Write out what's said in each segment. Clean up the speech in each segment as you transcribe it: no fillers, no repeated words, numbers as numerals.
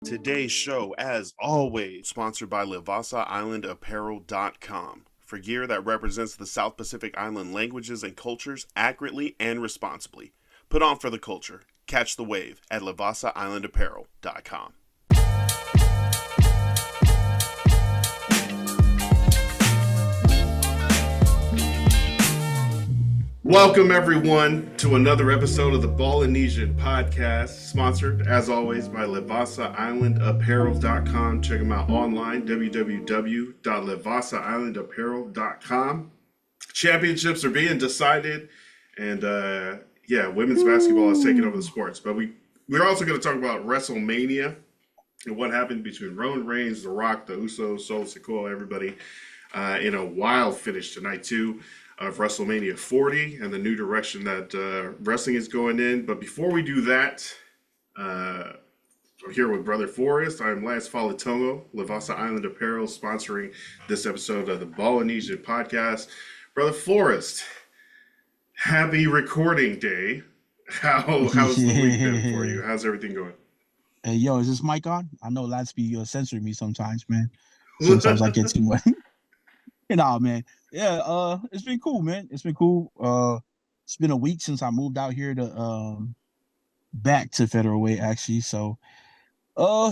Today's show, as always, sponsored by LivasaIslandApparel.com for gear that represents the South Pacific Island languages and cultures accurately and responsibly. Put on for the culture. Catch the wave at LivasaIslandApparel.com. Welcome, everyone, to another episode of the Ballinesian podcast, sponsored, as always, by LivasaIslandApparel.com. Check them out online, www.LivasaIslandApparel.com. Championships are being decided, and, women's basketball is taking over the sports. But we're also going to talk about WrestleMania and what happened between Roman Reigns, The Rock, the Usos, Solo Sikoa, everybody, in a wild finish tonight, too, of WrestleMania 40 and the new direction that wrestling is going in. But before we do that, I'm here with Brother Forrest. I'm Lance Falatongo, Livasa Island Apparel, sponsoring this episode of the Ballinesian podcast. Brother Forrest, happy recording day. How's the week been for you? How's everything going? Hey, yo, is this mic on? I know Lance be censoring me sometimes, man. Sometimes I get too much. Nah, man. Yeah, it's been cool, man. It's been cool. It's been a week since I moved out here to back to Federal Way, actually. So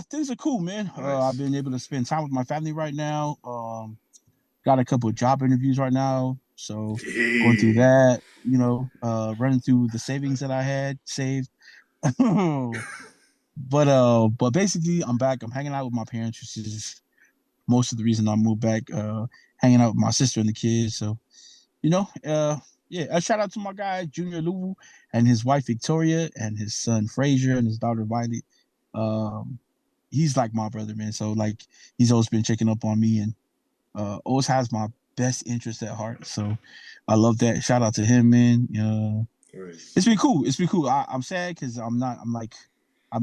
things are cool, man. Nice. I've been able to spend time with my family right now. Got a couple of job interviews right now. So going through that, running through the savings that I had saved. But basically I'm back. I'm hanging out with my parents, which is most of the reason I moved back. Hanging out with my sister and the kids. So, a shout out to my guy, Junior Luwu, and his wife, Victoria, and his son, Frazier, and his daughter, Violet. He's like my brother, man. So, like, he's always been checking up on me and always has my best interest at heart. So, I love that. Shout out to him, man. Nice. It's been cool. I'm sad because I'm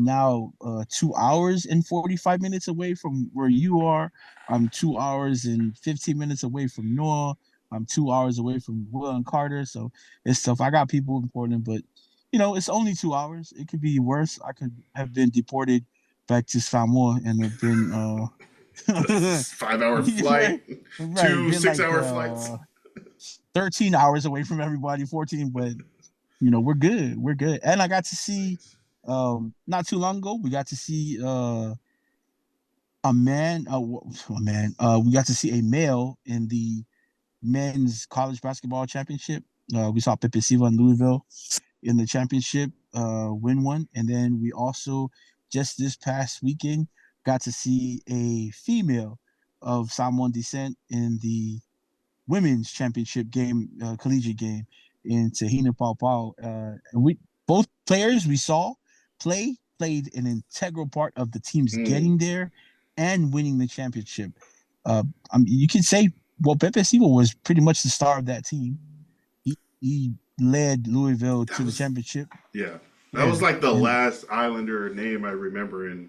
now 2 hours and 45 minutes away from where you are. I'm 2 hours and 15 minutes away from Noah. I'm 2 hours away from Will and Carter. So it's tough. I got people important, but it's only 2 hours. It could be worse. I could have been deported back to Samoa and have been 5-hour flight, right, two 6-hour flights, 13 hours away from everybody, 14, but we're good. We're good. And I got to see not too long ago, we got to see we got to see a male in the men's college basketball championship. We saw Pepe Silva in Louisville in the championship win one, and then we also just this past weekend got to see a female of Samoan descent in the women's championship game, collegiate game in Tahina Paopao. And we both players we saw played an integral part of the team's getting there and winning the championship. You could say, Pepe Silva was pretty much the star of that team. He led Louisville to the championship. Yeah, that was like the last Islander name I remember in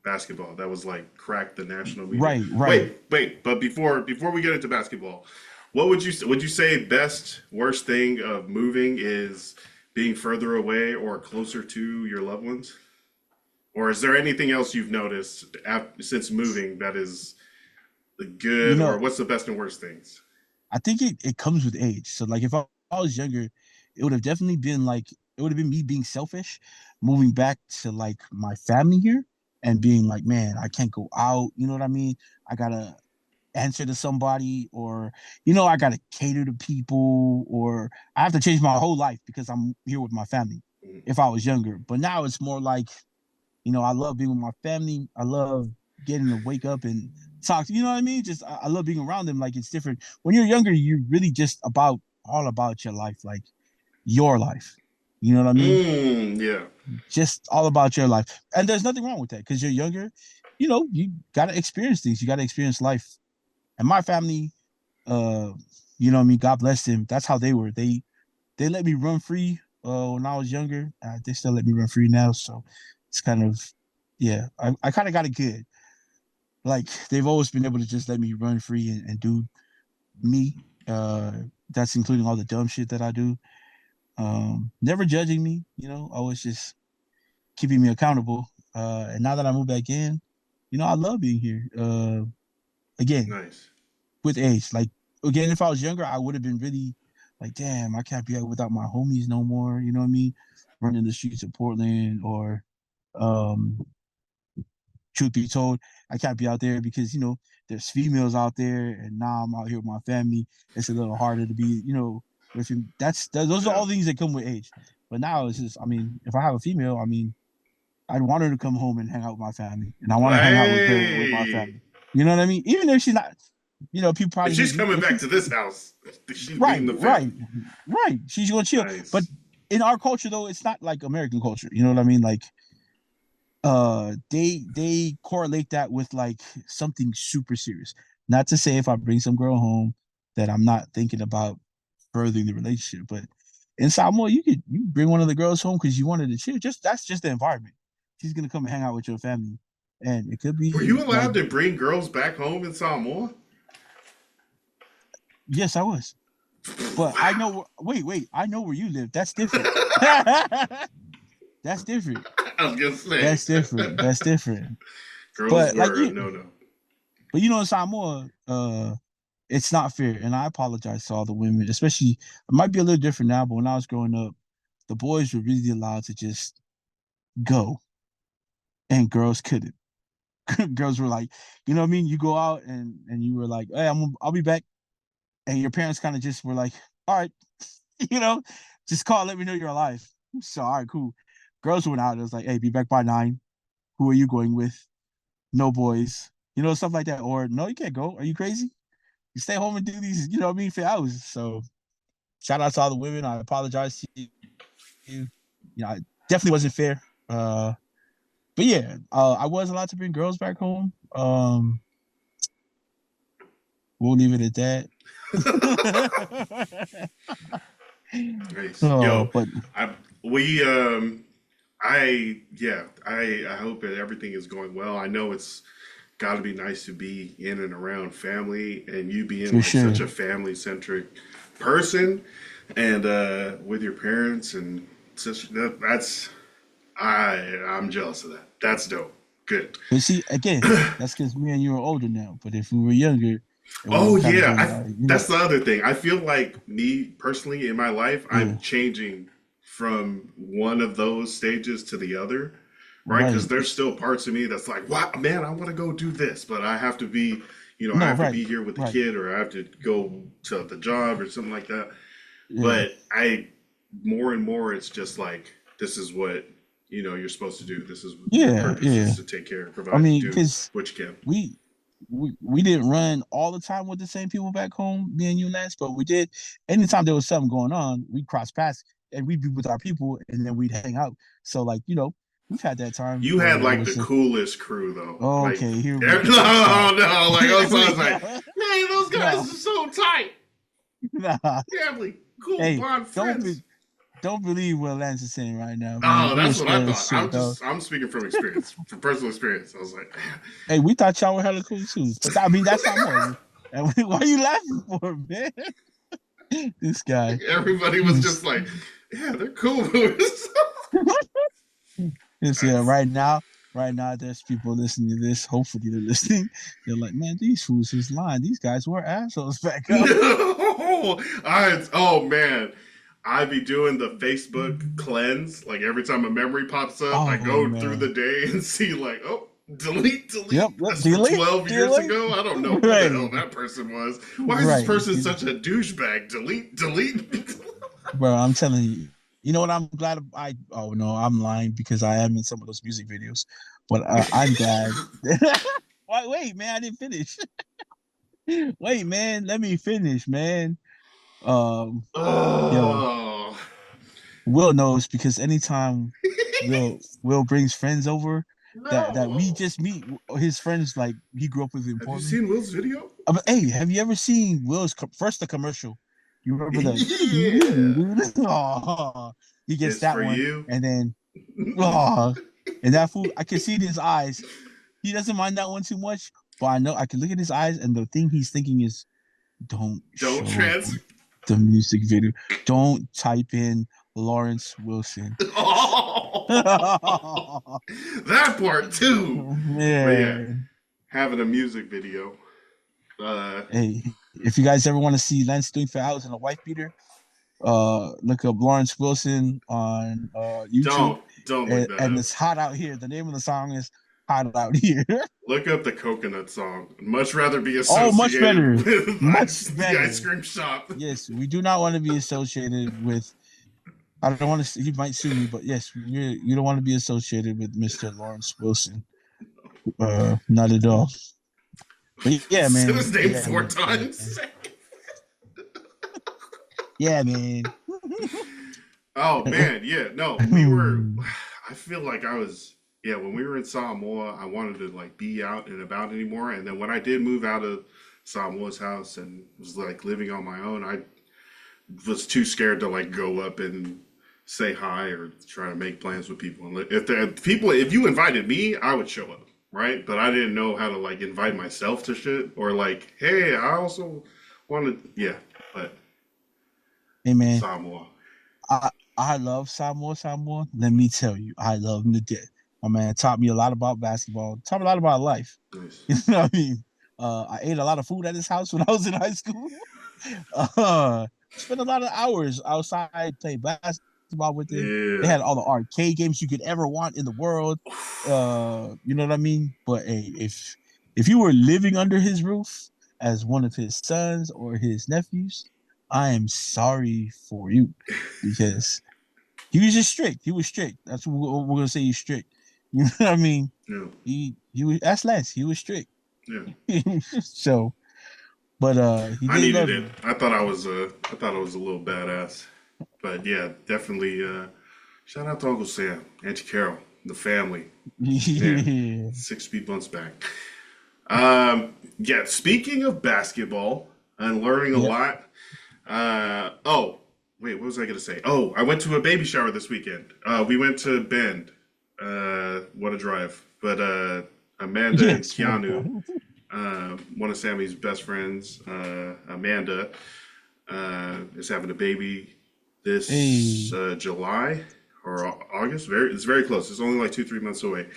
basketball. That was like cracked the national media. Right. Wait. But before we get into basketball, what would you say best worst thing of moving is being further away or closer to your loved ones? Or is there anything else you've noticed since moving that is good, or what's the best and worst things? I think it comes with age. So like if I was younger, it would have definitely been me being selfish, moving back to like my family here and being like, man, I can't go out. You know what I mean? I gotta answer to somebody, or I gotta cater to people, or I have to change my whole life because I'm here with my family if I was younger. But now it's more like, I love being with my family. I love getting to wake up and talk to, you know what I mean? Just I love being around them. Like, it's different when you're younger. You're really just all about your life, like your life. You know what I mean? Yeah. Just all about your life. And there's nothing wrong with that because you're younger. You gotta experience things. You gotta experience life. And my family, what I mean, God bless them. That's how they were. They let me run free when I was younger. They still let me run free now. So it's kind of, I kind of got it good. Like, they've always been able to just let me run free and do me. That's including all the dumb shit that I do. Never judging me, always just keeping me accountable. And now that I moved back in, I love being here. Again, Nice. with age, like again, if I was younger, I would have been really like, damn, I can't be out without my homies no more. You know what I mean? Running the streets of Portland, or um, truth be told, I can't be out there because there's females out there, and now I'm out here with my family. It's a little harder to be, with him. Those are Yeah. all things that come with age. But now it's just, I mean, if I have a female, I mean, I'd want her to come home and hang out with my family, and I want to hang out with her with my Hey, family. You know what I mean? Even if she's not, people if probably she's think coming if back she's to this house, she's right, meeting the right, family. right, she's gonna chill. But Nice. in our culture, though, it's not like American culture. You know what I mean? Like, they correlate that with like something super serious. Not to say if I bring some girl home that I'm not thinking about furthering the relationship, but in Samoa, you bring one of the girls home because you wanted to chill. That's just the environment. She's gonna come and hang out with your family, and it could Were be you like, allowed to bring girls back home in Samoa? yes, I was, but I Wow. know. Wait, I know where you live. That's different. That's different. I was gonna say, That's different. That's different. girls But like were a you, no-no. but in Samoa, it's not fair, and I apologize to all the women. Especially, it might be a little different now, but when I was growing up, the boys were really allowed to just go, and girls couldn't. Girls were like, you know what I mean? You go out and you were like, hey, I'll be back, and your parents kind of just were like, all right, you know, just call, let me know you're alive. So all right, cool. Girls went out. It was like, hey, be back by 9. Who are you going with? No boys. Stuff like that. Or no, you can't go. Are you crazy? You stay home and do these, you know what I mean, for hours. So shout out to all the women. I apologize to you. It definitely wasn't fair. But yeah, I was allowed to bring girls back home. We'll leave it at that. Nice. Oh, Yo, but I we I hope that everything is going well. I know it's got to be nice to be in and around family, and you being for like sure. such a family centric person, and with your parents and such that's I'm jealous of that. That's dope. Good. But see, again, that's because me and you are older now. But if we were younger, it would Oh have kind of yeah, been like, that's the other thing. I feel like me personally in my life, I'm yeah, changing from one of those stages to the other, right? Because right. there's still parts of me that's like, "Wow, man, I want to go do this," but I have to be, I No, have to right, be here with the right. kid, or I have to go to the job or something like that. Yeah, But more and more, it's just like this is what you're supposed to do. This is your yeah, purpose yeah. is to take care, I provide, mean, do because what you can. we we didn't run all the time with the same people back home, me and you, Lance, but we did. Anytime there was something going on, we'd cross paths and we'd be with our people, and then we'd hang out. So, like, we've had that time You had where it like was the just, coolest crew though. Like okay, here we go. Stop. no, no, like I Here was we like, go. man, those guys No, are so tight. nah. Family, cool, Hey, bond, friends. don't believe what Lance is saying right now, man. Oh, We were that's what I square as thought. shit, dog. I'm speaking from experience, from personal experience. I was like, Hey, we thought y'all were hella cool too, but I mean, that's not more. And why are you laughing for, man? This guy. everybody was just like, yeah, they're cool. Yes, yeah, That's right now, there's people listening to this. Hopefully, they're listening. They're like, man, these fools is lying. These guys were assholes back up. no. Oh man, I be doing the Facebook cleanse. Like every time a memory pops up, I Oh go through the man. day and see like, oh, delete, Yep, delete. yep. That's from Delete, 12 years delete. ago. I don't know who the hell Right, that person was. Why is this right. person such a douchebag? Delete, delete. Bro, I'm telling you. You know what? I'm glad. Oh no, I'm lying because I am in some of those music videos, but I'm glad. Wait, man, I didn't finish. Wait, man, let me finish, man. Um, yo, Oh Will knows because anytime Will brings friends over that we no! just meet, his friends like he grew up with in Have you Portland. seen Will's video? But, hey, have you ever seen Will's first the commercial? You remember Yeah, the oh, he gets it's that for one, you. and then oh, and that fool, I can see it in his eyes. He doesn't mind that one too much, but I know I can look at his eyes, and the thing he's thinking is, don't Don't show trans. the music video. Don't type in Lawrence Wilson. That part too. But yeah, Yeah. having a music video. Hey, if you guys ever want to see Lance doing for hours in a wife beater, look up Lawrence Wilson on YouTube, don't look that and up. it's Hot Out Here. The name of the song is Hot Out Here. Look up the coconut song. Much rather be Oh, much associated better. with Much the ice better. cream shop. Yes, we do not want to be associated with. I don't want to. He might sue me, but yes, you don't want to be associated with Mr. Lawrence Wilson. Not at all. But yeah, Said man. his name Yeah, four man. Yeah, times. yeah, man. Oh man, yeah. No, we were. I feel like I was. Yeah, when we were in Samoa, I wanted to like be out and about anymore. And then when I did move out of Samoa's house and was like living on my own, I was too scared to like go up and say hi or try to make plans with people. And if you invited me, I would show up, right? But I didn't know how to like invite myself to shit or like, hey, I also want to, yeah. But Hey, man. Samoa, I I love Samoa. Let me tell you, I love him to death. My man taught me a lot about basketball. Taught me a lot about life. nice. You know what I mean? I ate a lot of food at his house when I was in high school. Spent a lot of hours outside, play basketball with him. They Yeah. had all the arcade games you could ever want in the world. You know what I mean? But hey, if you were living under his roof as one of his sons or his nephews, I am sorry for you because he was just strict. He was strict. That's what we're gonna say. He's strict. You know what I mean? Yeah. He was. That's Lance. He was strict. Yeah. So, but he I did needed love it. you. I thought I was a little badass. But yeah, definitely shout out to Uncle Sam, Auntie Carol, the family. Man, Yeah. 6 feet months back. Yeah, speaking of basketball and learning a Yep. lot. Oh, wait, what was I gonna say? Oh, I went to a baby shower this weekend. We went to Bend. What a drive. But Amanda and Yes. What Keanu, the? one of Sammy's best friends, Amanda, is having a baby this Hey. July or August. It's very close. It's only like 2 3 months away.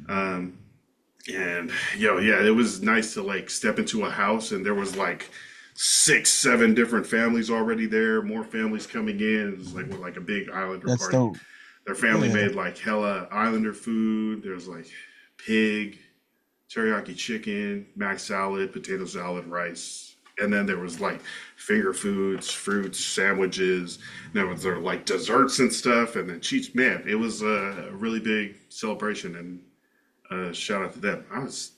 Um, and yeah, it was nice to like step into a house and there was like 6 7 different families already there. More families coming in. It was like a big Islander That's party. dope. Their family Yeah. made like hella Islander food. There's like pig, teriyaki chicken, mac salad, potato salad, rice. And then there was like finger foods, fruits, sandwiches. And there was like desserts and stuff. And then cheese. Man, it was a really big celebration. And shout out to them. I was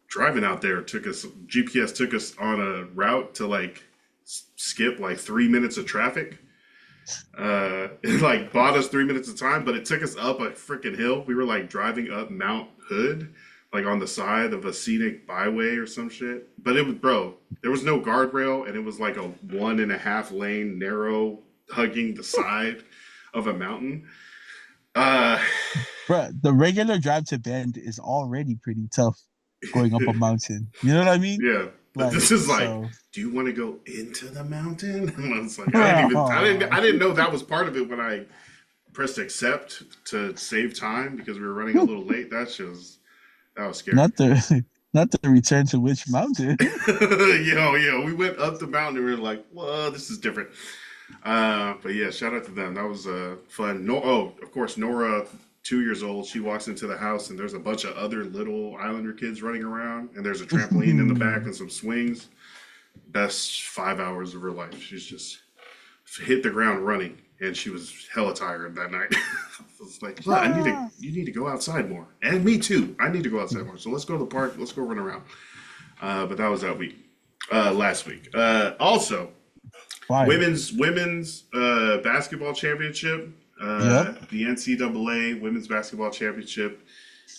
driving out there. GPS took us on a route to like skip like 3 minutes of traffic. It like bought us 3 minutes of time, but it took us up a freaking hill. We were like driving up Mount Hood, like on the side of a scenic byway or some shit. But it was, bro, there was no guardrail, and it was like a 1.5 lane narrow hugging the side of a mountain. Uh, Bruh, the regular drive to Bend is already pretty tough going up a mountain. You know what I mean? yeah, but Like, this is like, so. do you want to go into the mountain? And I was like, I didn't know that was part of it when I pressed accept to save time because we were running a little late. That was scary. Not the not the return to which mountain. We went up the mountain and we were like, whoa, this is different. But yeah, shout out to them. That was fun. No, oh, of course, Nora, 2 years old. She walks into the house and there's a bunch of other little Islander kids running around, and there's a trampoline in the back and some swings. Best 5 hours of her life. She's just hit the ground running, and she was hella tired that night. I was like, "Look, you need to go outside more, and me too. I need to go outside more. So let's go to the park. Let's go run around." But that was that week, last week. Also, Fire. women's basketball championship. Yep. The NCAA women's basketball championship.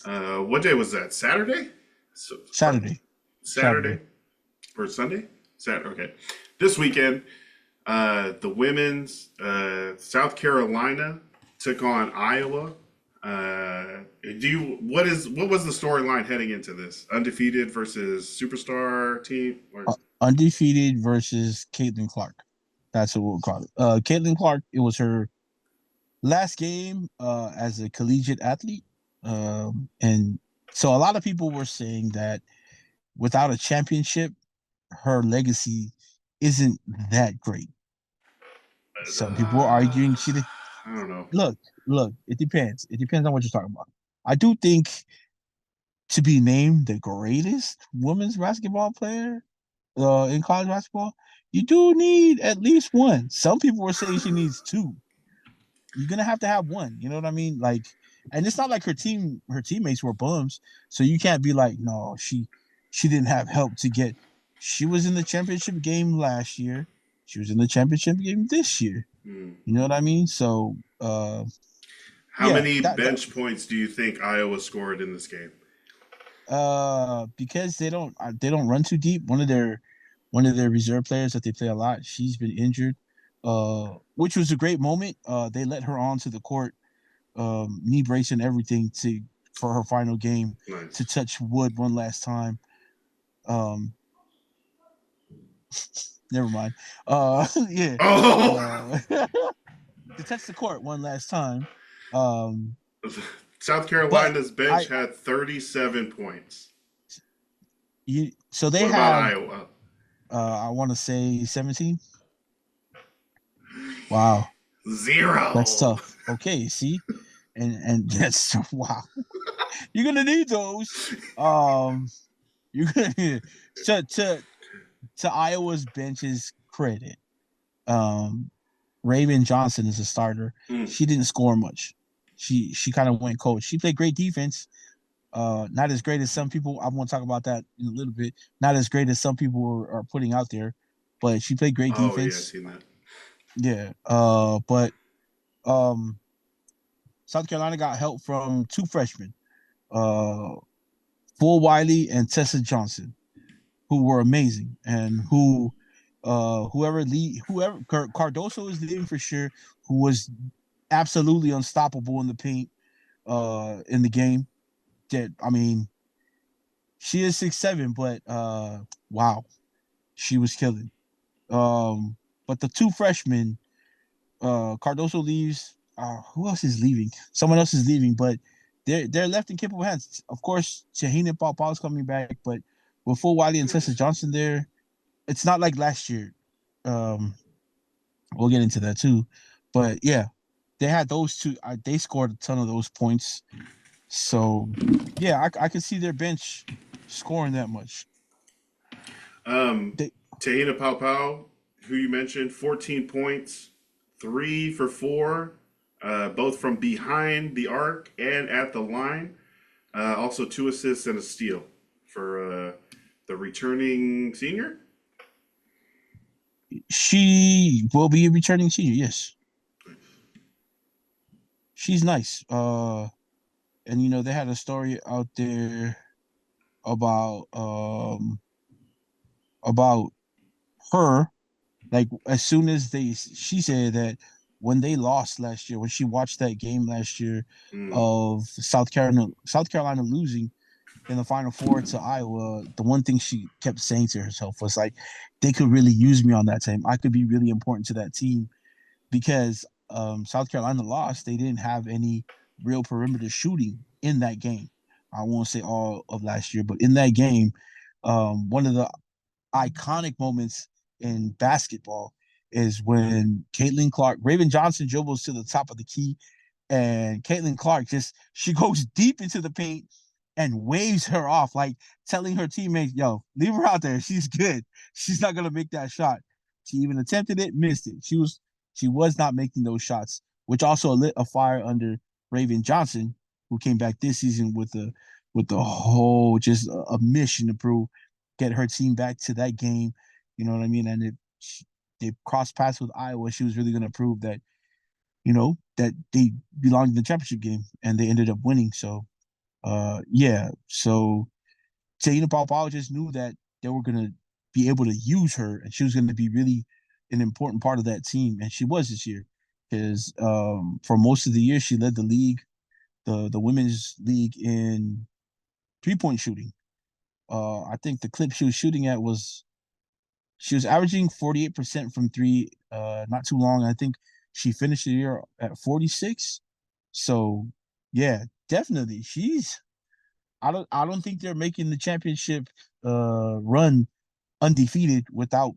What day was that? Saturday. So, Saturday. Saturday or Sunday? Saturday. Okay. This weekend, the women's South Carolina took on Iowa. What was the storyline heading into this? Undefeated versus superstar team? Undefeated versus Caitlin Clark. That's what we'll call it. Caitlin Clark, it was her last game as a collegiate athlete. And so a lot of people were saying that without a championship, her legacy isn't that great. Some people are arguing she did. I don't know. Look, look, it depends. It depends on what you're talking about. I do think to be named the greatest women's basketball player in college basketball, you do need at least one. Some people were saying she needs two. You're gonna have to have one. You know what I mean? Like, and it's not like her teammates were bums, so you can't be like, no, she didn't have help to get. She was in the championship game last year. She was in the championship game this year. Hmm. You know what I mean? So, How yeah, many that bench points do you think Iowa scored in this game? because they don't run too deep. One of their reserve players that they play a lot, she's been injured. Which was a great moment. They let her onto the court, knee brace and everything to for her final game to Nice. touch wood one last time. Um, Never mind. Yeah. Oh, To touch the court one last time. Um, South but Carolina's bench I had 37 points. so they What about had Iowa? I want to say 17. Wow, that's Zero. tough. Okay, see, and that's wow. You're gonna need those. Um, you're gonna to to to Iowa's bench's credit. Um, Raven Johnson is a starter. Mm. She didn't score much. She kind of went cold. She played great defense. Not as great as some people. I'm going to talk about that in a little bit. Not as great as some people are putting out there, but she played great Oh yeah, I defense. seen that. Yeah. But um, South Carolina got help from two freshmen, uh, Full Wiley and Tessa Johnson, who were amazing and who whoever Cardoso is leading for sure, who was absolutely unstoppable in the paint in the game. That I mean, she is 6'7", but wow, she was killing. But the two freshmen, Cardoso leaves. Who else is leaving? Someone else is leaving, but they're left in capable hands. Of course, Shaheen and Paopao is coming back, but with Full Wiley and Tessa Nice. Johnson there, it's not like last year. Um, we'll get into that too, but yeah, they had those two. They scored a ton of those points. So yeah, I could see their bench scoring that much. Um, They Tahina Paopao, who you mentioned, 14 points, 3 for 4, both from behind the arc and at the line. Also, 2 assists and a steal for the returning senior. She will be a returning senior. Yes, she's nice. And they had a story out there about about her. Like as soon as she said that when they lost last year, when she watched that game last year Mm. of South Carolina losing in the Final Four to Iowa, the one thing she kept saying to herself was like, they could really use me on that team. I could be really important to that team because South Carolina lost. They didn't have any real perimeter shooting in that game. I won't say all of last year, but in that game, one of the iconic moments in basketball is when Caitlin Clark, Raven Johnson dribbles to the top of the key, and Caitlin Clark she goes deep into the paint and waves her off, like telling her teammates, "Yo, leave her out there. She's good. She's not gonna make that shot." She even attempted it, missed it. She was not making those shots, which also lit a fire under Raven Johnson, who came back this season with the whole just a mission to prove get her team back to that game. You know what I mean? And they crossed paths with Iowa. She was really going to prove that that they belonged in the championship game, and they ended up winning. So, yeah. So Taina Paopao just knew that they were going to be able to use her, and she was going to be really an important part of that team, and she was this year because for most of the year she led the league, the women's league in 3-point shooting. I think the clip she was shooting at was she was averaging 48% from three not too long. I think She finished the year at 46. So yeah, definitely. I don't think they're making the championship run undefeated without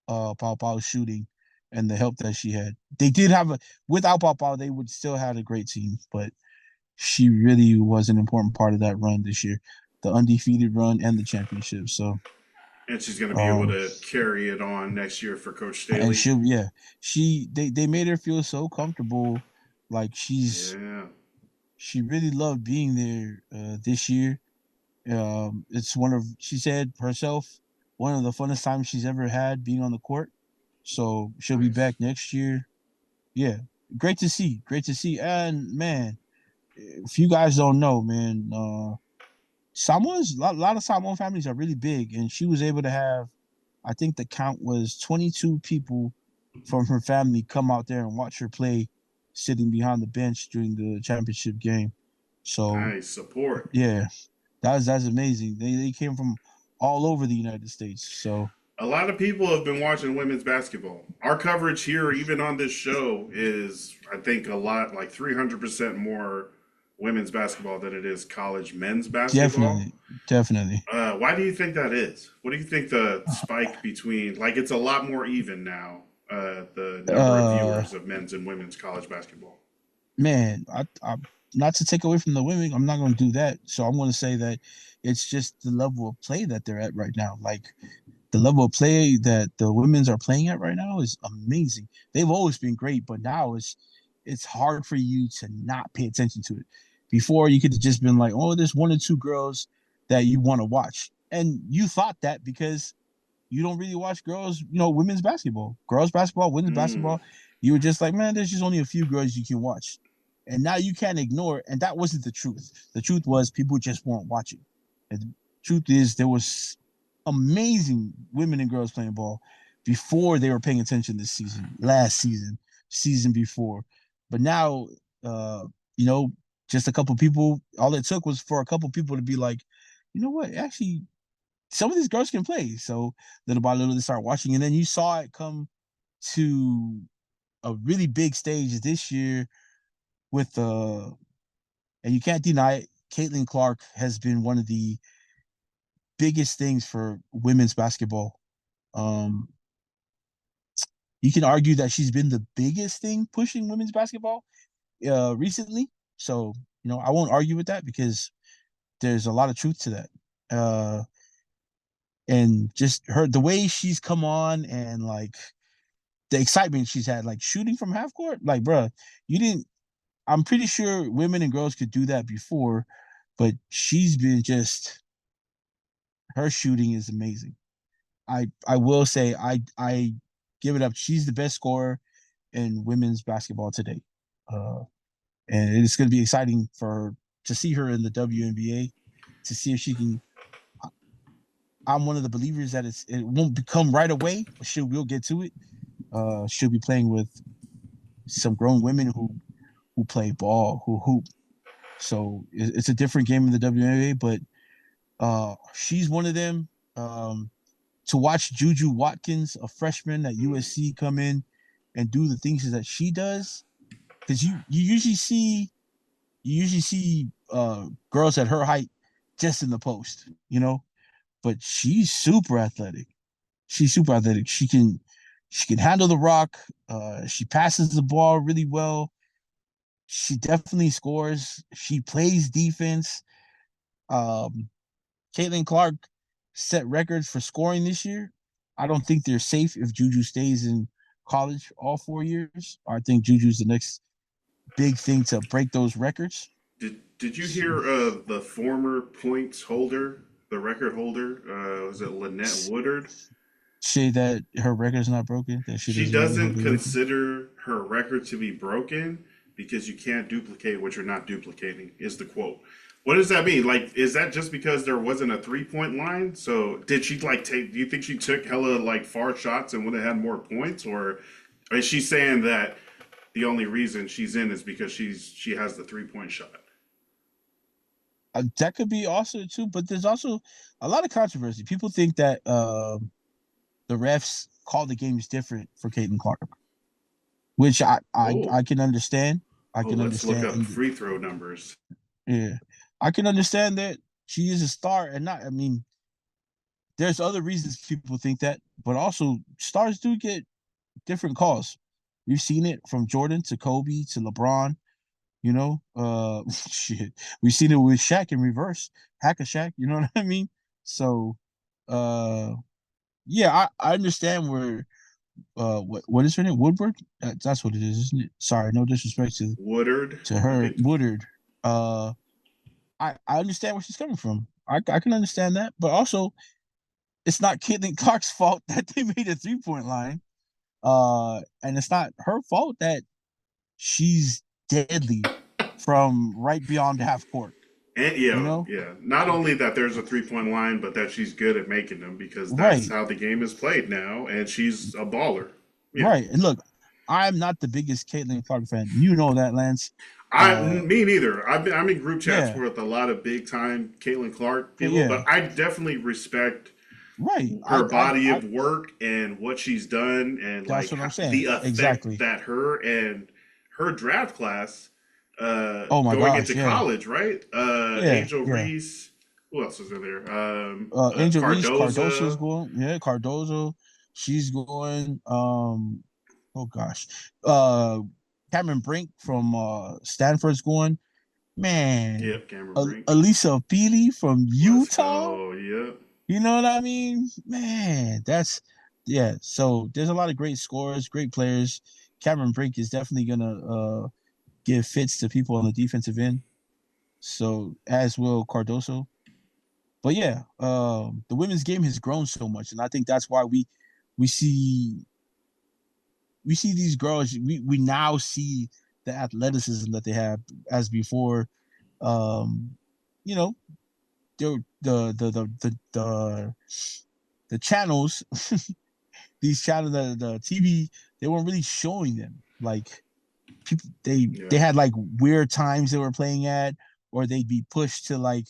Paopao shooting and the help that she had. They did have a without Paopao, they would still have a great team, but she really was an important part of that run this year, the undefeated run and the championship. So, And she's going to be able um, to carry it on next year for Coach and Staley. yeah, they made her feel so comfortable, like Yeah, she really loved being there this year. It's one of she said herself one of the funnest times she's ever had being on the court. So she'll be nice. back next year. Yeah, great to see. Great to see. And man, if you guys don't know, man, Samoa's a lot of Samoan families are really big, and she was able to have, I think the count was 22 people from her family come out there and watch her play, sitting behind the bench during the championship game. So Nice support. yeah, that's amazing. They came from all over the United States. So A lot of people have been watching women's basketball. Our coverage here, even on this show, is I think a lot like 300% more women's basketball than it is college men's basketball. definitely, definitely. Why do you think that is? What do you think the spike between like it's a lot more even now? The number of Uh, viewers of men's and women's college basketball. man, I not to take away from the women, I'm not going to do that. So I'm going to say that it's just the level of play that they're at right now. Like the level of play that the women's are playing at right now is amazing. They've always been great, but now it's hard for you to not pay attention to it. Before you could have just been like, oh, there's one or two girls that you want to watch, and you thought that because you don't really watch girls, women's basketball, women's Mm, basketball. You were just like, man, there's just only a few girls you can watch. And now you can't ignore it. And that wasn't the truth. The truth was people just weren't watching. And the truth is there was amazing women and girls playing ball before they were paying attention this season, last season, season before. But now, uh, you know, just a couple people, all it took was for a couple people to be like, you know what, actually some of these girls can play. So little by little, they start watching, and then you saw it come to a really big stage this year with and you can't deny it. Caitlin Clark has been one of the biggest things for women's basketball. Um, you can argue that she's been the biggest thing pushing women's basketball recently. So I won't argue with that because there's a lot of truth to that. Uh, and just the way she's come on and like the excitement she's had, like shooting from half court. Like, bruh, you didn't. I'm pretty sure women and girls could do that before, but she's been just her shooting is amazing. I will say I give it up. She's the best scorer in women's basketball today, uh, and it's going to be exciting for her to see her in the WNBA to see if she can. I'm one of the believers that it won't become right away, but she will get to it. She'll be playing with some grown women who play ball, who hoop. So it's a different game in the WNBA, but she's one of them. To watch Juju Watkins, a freshman at USC, come in and do the things that she does, because you usually see girls at her height just in the post, but she's super athletic. She's super athletic. She can handle the rock. She passes the ball really well. She definitely scores. She plays defense. Um, Caitlin Clark set records for scoring this year. I don't think they're safe if Juju stays in college all 4 years. I think Juju's the next big thing to break those records. did you So, hear the former points holder, the record holder? Was it Lynette Woodard? say that her record's not broken, that she She doesn't really hold doesn't the record. consider her record to be broken because you can't duplicate what you're not duplicating, is the quote. What does that mean? Like, is that just because there wasn't a 3 point line? So, did she like take? Do you think she took hella like far shots and would have had more points, or is she saying that the only reason she's in is because she has the 3 point shot? That could be also too, but there's also a lot of controversy. People think that the refs call the games different for Caitlin Clark. which Oh, I can understand. I oh, can let's look understand. up free throw numbers. Yeah, I can understand that she is a star, and not. I mean, there's other reasons people think that, but also stars do get different calls. We've seen it from Jordan to Kobe to LeBron. You know, shit. We've seen it with Shaq in reverse, hack a Shaq. You know what I mean? So, uh, yeah, I understand where what is her name? Woodward? That's what it is, isn't it? Sorry, no disrespect Woodard, to her, right? Woodard. Uh, I understand where she's coming from. I can understand that, but also it's not Caitlin Clark's fault that they made a 3-point line. And it's not her fault that she's deadly from right beyond half court. And You yeah, know, yeah. Not only that there's a 3 point line, but that she's good at making them because that's right, how the game is played now, and she's a baller. Yeah. right. And look, I'm not the biggest Caitlin Clark fan. You know that, Lance. Uh, Me neither. I'm in group chats yeah, with a lot of big time Caitlin Clark people, yeah, but I definitely respect right. her body of work and what she's done and That's like what I'm the saying. effect Exactly. that her and her draft class Oh my going gosh, into yeah, college, right? yeah, Angel yeah. Reese, who else is in there? Angel Reese, Cardoso's Cardoza. going. Yeah, Cardozo, she's going. Oh gosh, Cameron Brink from Stanford's going. Man, Yep, Cameron Brink. Elisa Feely from Let's Utah. go. Yep. You know what I mean? Man, that's yeah. So there's a lot of great scorers, great players. Cameron Brink is definitely gonna give fits to people on the defensive end. So as will Cardoso. But yeah, the women's game has grown so much, and I think that's why we see we see these girls. We now see the athleticism that they have as before. Um, you know, they're the channels, these channels, the TV, they weren't really showing them. Like people, they Yeah. had like weird times they were playing at, or they'd be pushed to like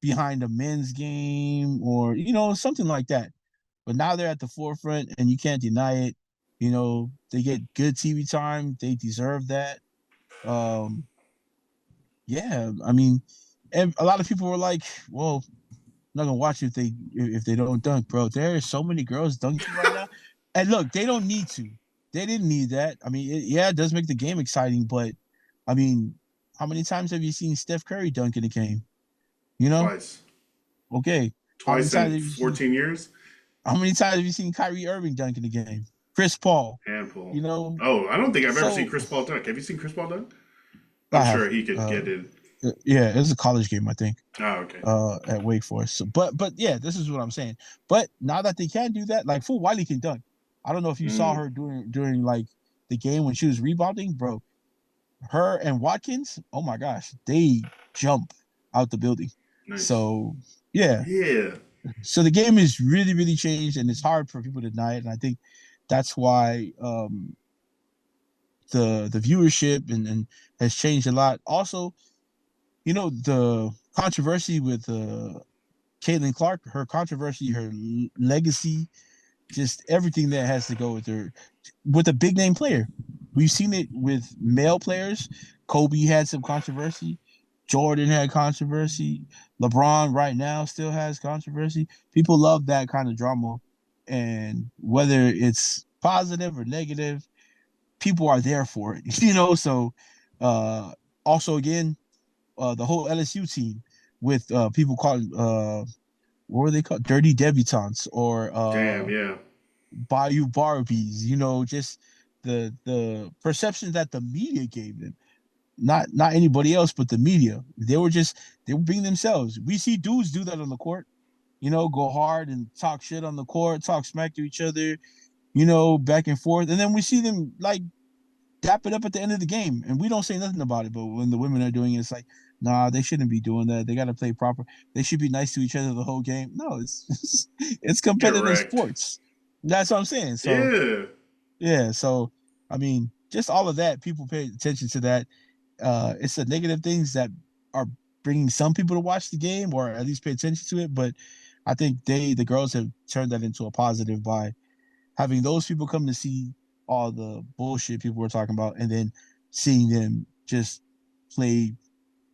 behind a men's game, or something like that. But now they're at the forefront, and you can't deny it. They get good TV time. They deserve that. Um, yeah, I mean, and a lot of people were like, "Well, I'm not gonna watch if they don't dunk, bro." There are so many girls dunking right now, and look, they don't need to. They didn't need that. I mean, yeah, it does make the game exciting, but I mean, how many times have you seen Steph Curry dunk in a game? You know, Twice. okay. How many Twice times in have you seen? 14 years. How many times have you seen Kyrie Irving dunk in a game? Chris Paul. Handful. You know, Oh, I don't think I've ever seen so Chris Paul dunk. Have you seen Chris Paul dunk? I'm I sure have. he could get it. Yeah, it was a college game, I think. Oh, okay. At Wake Forest. So, but yeah, this is what I'm saying. But now that they can do that, like Full Wiley can dunk. I don't know if you saw Mm, her during like the game when she was rebounding, bro. Her and Watkins, oh my gosh, they jump out the building. nice. So yeah, Yeah. so the game is really really changed, and it's hard for people to deny it. And I think that's why the viewership and has changed a lot. Also, the controversy with Caitlin Clark, her controversy, her legacy, just everything that has to go with her, with a big name player. We've seen it with male players. Kobe had some controversy. Jordan had controversy. LeBron right now still has controversy. People love that kind of drama. And whether it's positive or negative, people are there for it. So uh also again, the whole LSU team with people calling what were they called? Dirty debutantes or Damn. Yeah. Bayou Barbies, just the perception that the media gave them. Not anybody else, but the media. They were being themselves. We see dudes do that on the court, go hard and talk shit on the court, talk smack to each other, back and forth. And then we see them like dap it up at the end of the game, and we don't say nothing about it. But when the women are doing it, it's like, nah, they shouldn't be doing that. They got to play proper. They should be nice to each other the whole game. No, it's Get competitive wrecked. sports. That's what I'm saying. So Yeah. yeah, so I mean, just all of that. People pay attention to that. It's the negative things that are bringing some people to watch the game or at least pay attention to it. But I think the girls have turned that into a positive by having those people come to see all the bullshit people were talking about, and then seeing them just play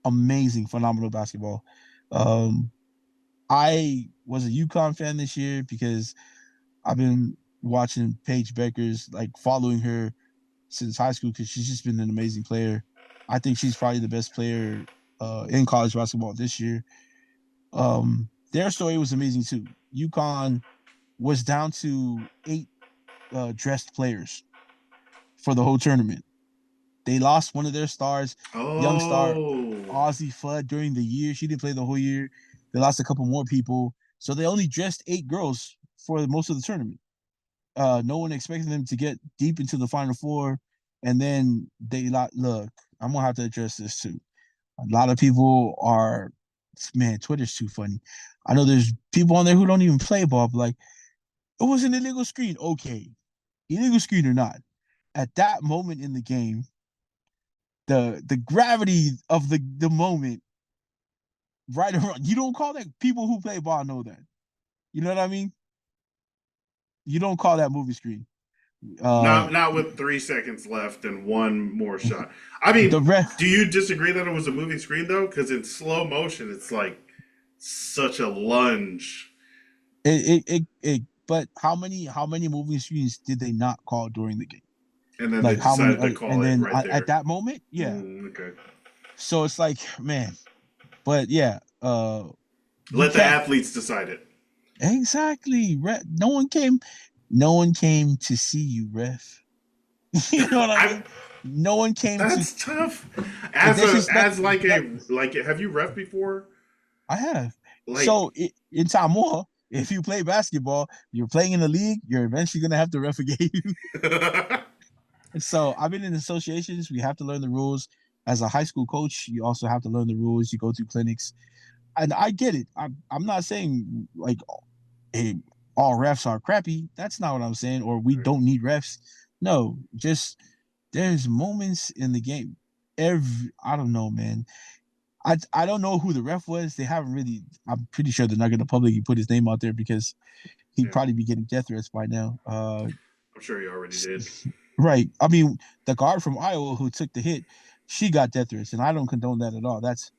amazing, phenomenal basketball. Um, I was a UConn fan this year because I've been watching Paige Beckers, like following her since high school because she's just been an amazing player. I think she's probably the best player in college basketball this year. Their story was amazing too. UConn was down to 8 dressed players for the whole tournament. They lost one of their stars, young star Oh, Ozzy Fudd, during the year. She didn't play the whole year. They lost a couple more people, so they only dressed 8 girls for most of the tournament. No one expected them to get deep into the Final Four, and then they look. I'm gonna have to address this too. A lot of people are, man, Twitter's too funny. I know there's people on there who don't even play ball, but like, it was an illegal screen. Okay, illegal screen or not, at that moment in the game, the gravity of the moment, right around, you don't call that. People who play ball know that. You know what I mean? You don't call that movie screen. Uh, not with 3 seconds left and one more shot. I the mean, ref, do you disagree that it was a moving screen though? Because in slow motion, it's like such a lunge, but how many movie screens did they not call during the game? and then they Like how many decided to other, call and it then right at there. that moment, yeah. Okay. So it's like, man, but yeah, you Let the can't athletes decide it. exactly. No one came to see you, ref. You know what I I mean? No one came to. That's tough. And As this a is let as like let a like have you ref before? I have. Like So in Samoa, if you play basketball, you're playing in the league, you're eventually gonna have to ref a game. And so I've been in associations. We have to learn the rules. As a high school coach, you also have to learn the rules. You go through clinics, and I get it. I'm not saying like, hey, all refs are crappy. That's not what I'm saying. Or we don't need refs. No, just there's moments in the game. I don't know, man. I don't know who the ref was. They haven't really. I'm pretty sure they're not going to publicly put his name out there because he'd yeah, probably be getting death threats by now. I'm sure you already did. Right. I mean, the guard from Iowa who took the hit, she got death threats, and I don't condone that at all. That's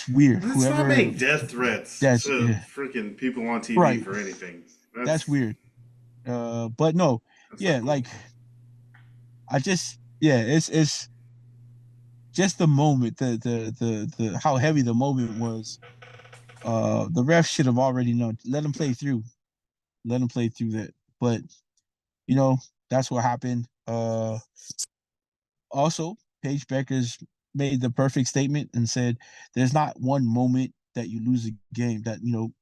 weird. Let's not Whoever make death threats that's to freaking people on TV right. for anything. That's weird. But no, That's yeah, not cool. like I just yeah, it's just the moment, the how heavy the moment was. The ref should have already known. Let him play through. Let him play through that. But you know, that's what happened. Also, Paige Beckers made the perfect statement and said, "There's not one moment that you lose a game that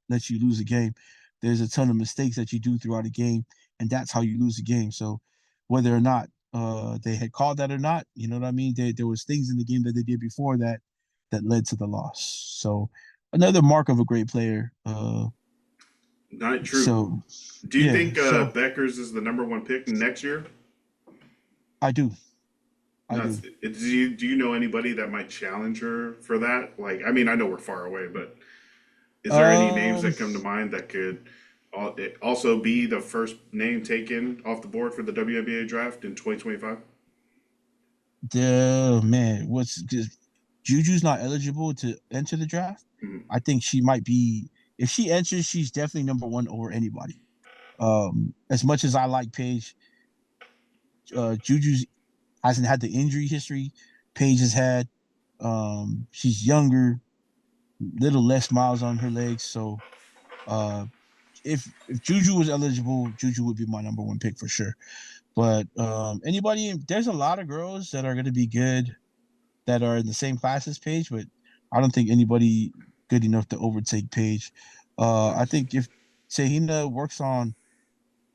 lets you lose a game. There's a ton of mistakes that you do throughout a game, and that's how you lose a game. So, whether or not they had called that or not, you know what I mean. There was things in the game that they did before that led to the loss. So, another mark of a great player. Not true. So, Do you yeah. think So Becker's is the number one pick next year? I do. I That's, do. do you know anybody that might challenge her for that? Like, I mean, I know we're far away, but is there any names Um. that come to mind that could also be the first name taken off the board for the WNBA draft in 2025? The man, what's because Juju's not eligible to enter the draft. Mm-hmm. I think she might be. If she enters, she's definitely number one over anybody. As much as I like Paige, Juju hasn't had the injury history Paige has had. She's younger, little less miles on her legs. So, uh, if Juju was eligible, Juju would be my number one pick for sure. But anybody, there's a lot of girls that are going to be good that are in the same class as Paige, but I don't think anybody good enough to overtake Paige. I think if Tahina works on,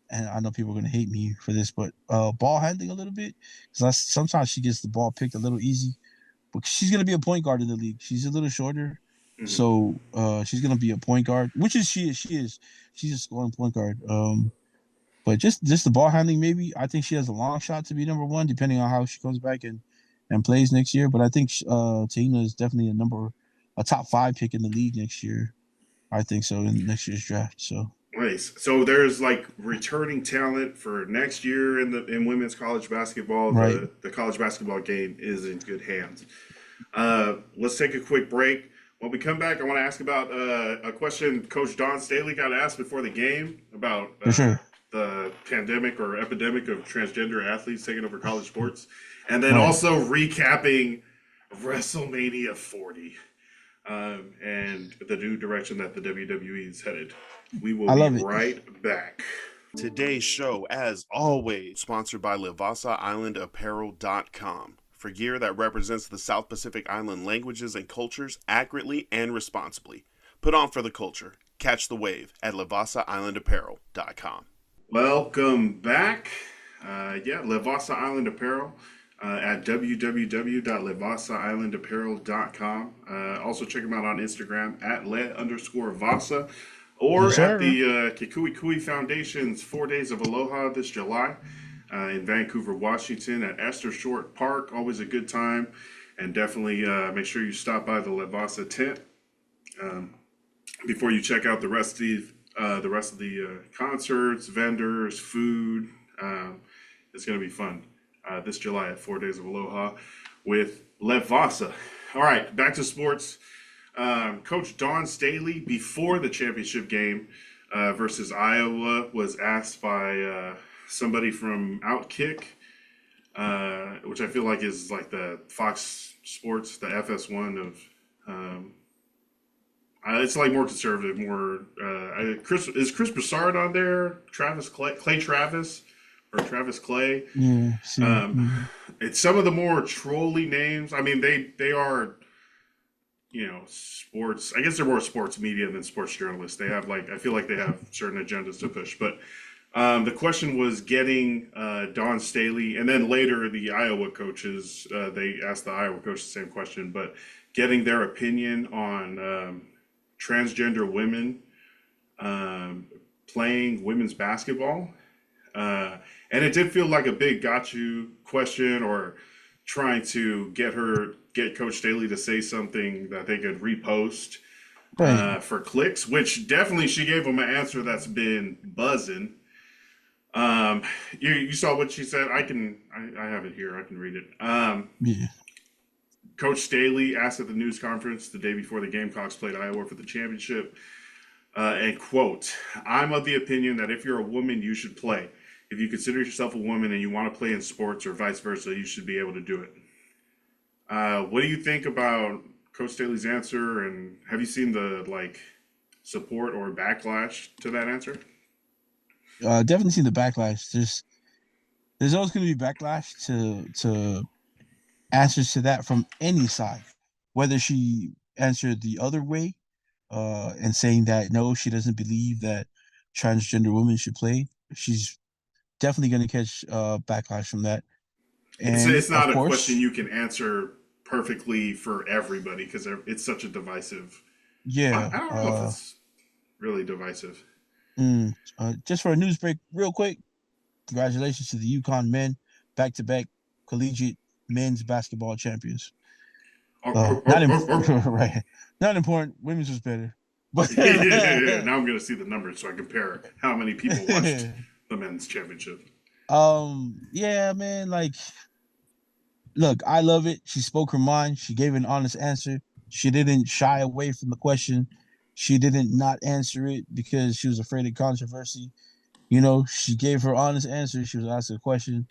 and I know people are going to hate me for this, but ball handling a little bit, because sometimes she gets the ball picked a little easy. But she's going to be a point guard in the league. She's a little shorter, Mm-hmm. so she's going to be a point guard, which is she is. She is. She's a scoring point guard. But just the ball handling, maybe I think she has a long shot to be number one, depending on how she comes back and plays next year. But I think Tina is definitely a top 5 pick in the league next year. I think so in next year's draft. So Nice. So there's like returning talent for next year in women's college basketball. Right. The college basketball game is in good hands. Let's take a quick break. When we come back, I want to ask about a question Coach Don Staley got asked before the game about For sure. the pandemic or epidemic of transgender athletes taking over college sports, and then Right. also recapping WrestleMania 40 and the new direction that the WWE is headed. We will I be love it. right back. Today's show, as always, sponsored by LivasaIslandApparel.com for gear that represents the South Pacific Island languages and cultures accurately and responsibly. Put on for the culture. Catch the wave at LivasaIslandApparel.com. Welcome back. Livasa Island Apparel at www.livasailandapparel.com. Also check them out on Instagram at @le_vasa or Yes, at sir. the Kikui Kui Foundation's 4 Days of Aloha this July in Vancouver, Washington at Esther Short Park. Always a good time. And definitely make sure you stop by the Levasa tent before you check out the rest of the concerts, vendors, food. It's going to be fun this July at 4 Days of Aloha with Levasa. All right, back to sports. Coach Don Staley, before the championship game versus Iowa, was asked by somebody from Outkick, which I feel like is like the Fox Sports, the FS1 of. It's like more conservative, more. Is Chris Broussard on there? Travis Clay Travis, or Travis Clay? Yeah. See. It's some of the more trolly names. I mean, they are, sports. I guess they're more sports media than sports journalists. They have I feel like they have certain agendas to push. But the question was getting Don Staley, and then later the Iowa coaches. They asked the Iowa coach the same question, but getting their opinion on transgender women playing women's basketball. And it did feel like a big got you question, or trying to get Coach Staley to say something that they could repost Right. for clicks, which definitely she gave him an answer that's been buzzing. You saw what she said. I have it here. I can read it. Yeah. Coach Staley asked at the news conference the day before the Gamecocks played Iowa for the championship, and quote, "I'm of the opinion that if you're a woman, you should play. If you consider yourself a woman and you want to play in sports or vice versa, you should be able to do it." What do you think about Coach Staley's answer, and have you seen the support or backlash to that answer? Definitely seen the backlash. There's always going to be backlash to answers to that from any side, whether she answered the other way, and saying that no, she doesn't believe that transgender women should play. She's definitely going to catch backlash from that. And It's of not a question course, you can answer perfectly for everybody because it's such a divisive. yeah. I don't know if it's really divisive. Just for a news break, real quick. Congratulations to the UConn men, back-to-back collegiate men's basketball champions. Not right, not important. Women's was better, but Now I'm going to see the numbers so I compare how many people watched the men's championship. yeah, man. Look, I love it. She spoke her mind. She gave an honest answer. She didn't shy away from the question. She didn't not answer it because she was afraid of controversy. She gave her honest answer. She was asked a question.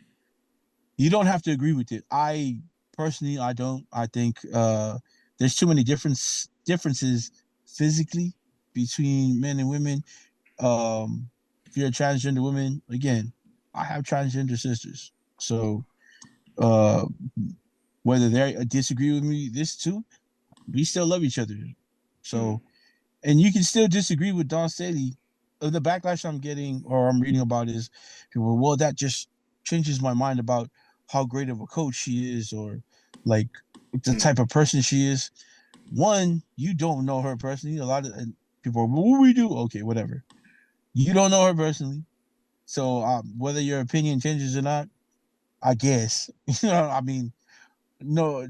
You don't have to agree with it. I personally, I don't. I think there's too many differences physically between men and women. If you're a transgender woman, again, I have transgender sisters, so uh, whether they disagree with me, this too, we still love each other. Mm. So, and you can still disagree with Don Staley. The backlash I'm getting or I'm reading about is people, well, that just changes my mind about how great of a coach she is, or like the Mm. type of person she is. One, you don't know her personally. A lot of people are, what we do? Okay, whatever. You don't know her personally. So whether your opinion changes or not, I guess. I mean, no,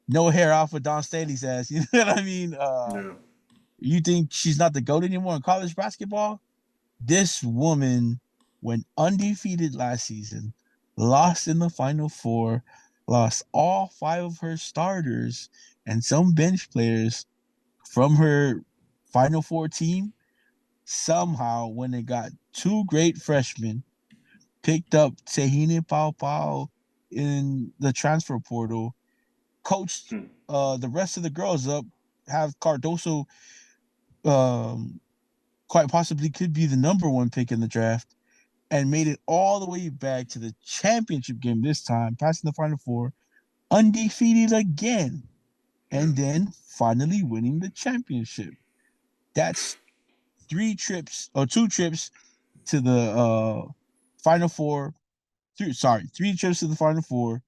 no hair off of Don Staley's ass. You know what I mean? Yeah. You think she's not the GOAT anymore in college basketball? This woman went undefeated last season, lost in the Final Four, lost all 5 of her starters and some bench players from her Final Four team. Somehow, when they got 2 great freshmen, picked up Tahini Paopao in the transfer portal, coached Hmm. the rest of the girls up, have Cardoso quite possibly could be the #1 pick in the draft, and made it all the way back to the championship game this time, passing the Final Four, undefeated again, Yeah. and then finally winning the championship. That's 2 trips to the Final Four. 3 trips to the Final Four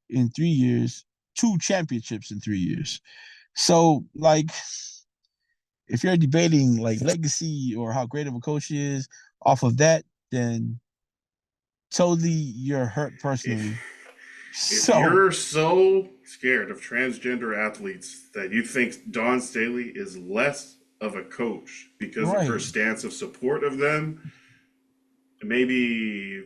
in 3 years, 2 championships in 3 years. So, like, if you're debating like legacy or how great of a coach he is off of that, then totally you're hurt If personally. if So you're so scared of transgender athletes that you think Dawn Staley is less of a coach because of her right, stance of support of them, maybe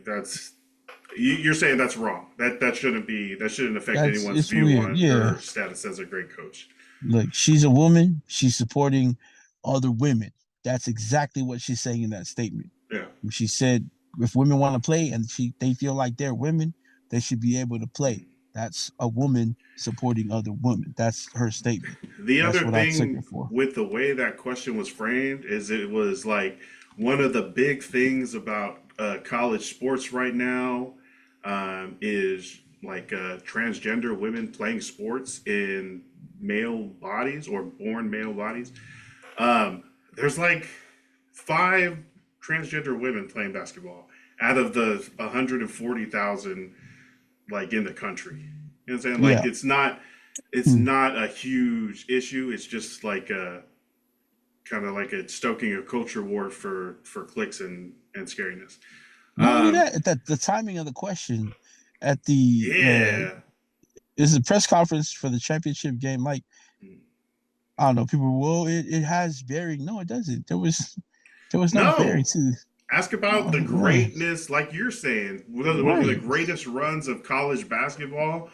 you're saying that's wrong. That shouldn't affect anyone's it's view weird. on Yeah, her status as a great coach. look, she's a woman. She's supporting other women. That's exactly what she's saying in that statement. Yeah. She said if women want to play and they feel like they're women, they should be able to play. That's a woman supporting other women. That's her statement. The That's other what I took thing it for. with the way that question was framed is it was like one of the big things about college sports right now is like transgender women playing sports in male bodies or born male bodies. There's like 5 transgender women playing basketball out of the 140,000 like in the country. You know what I'm saying? Like Yeah. it's Hmm. not a huge issue. It's just like a kind of like a stoking a culture war for clicks and scariness. Not only Um, that the timing of the question at the yeah. is a press conference for the championship game. Like, I don't know, people, well, it has bearing. No, it doesn't. There was no bearing No. to Ask about the right, greatness, like you're saying, one of the right, greatest runs of college basketball.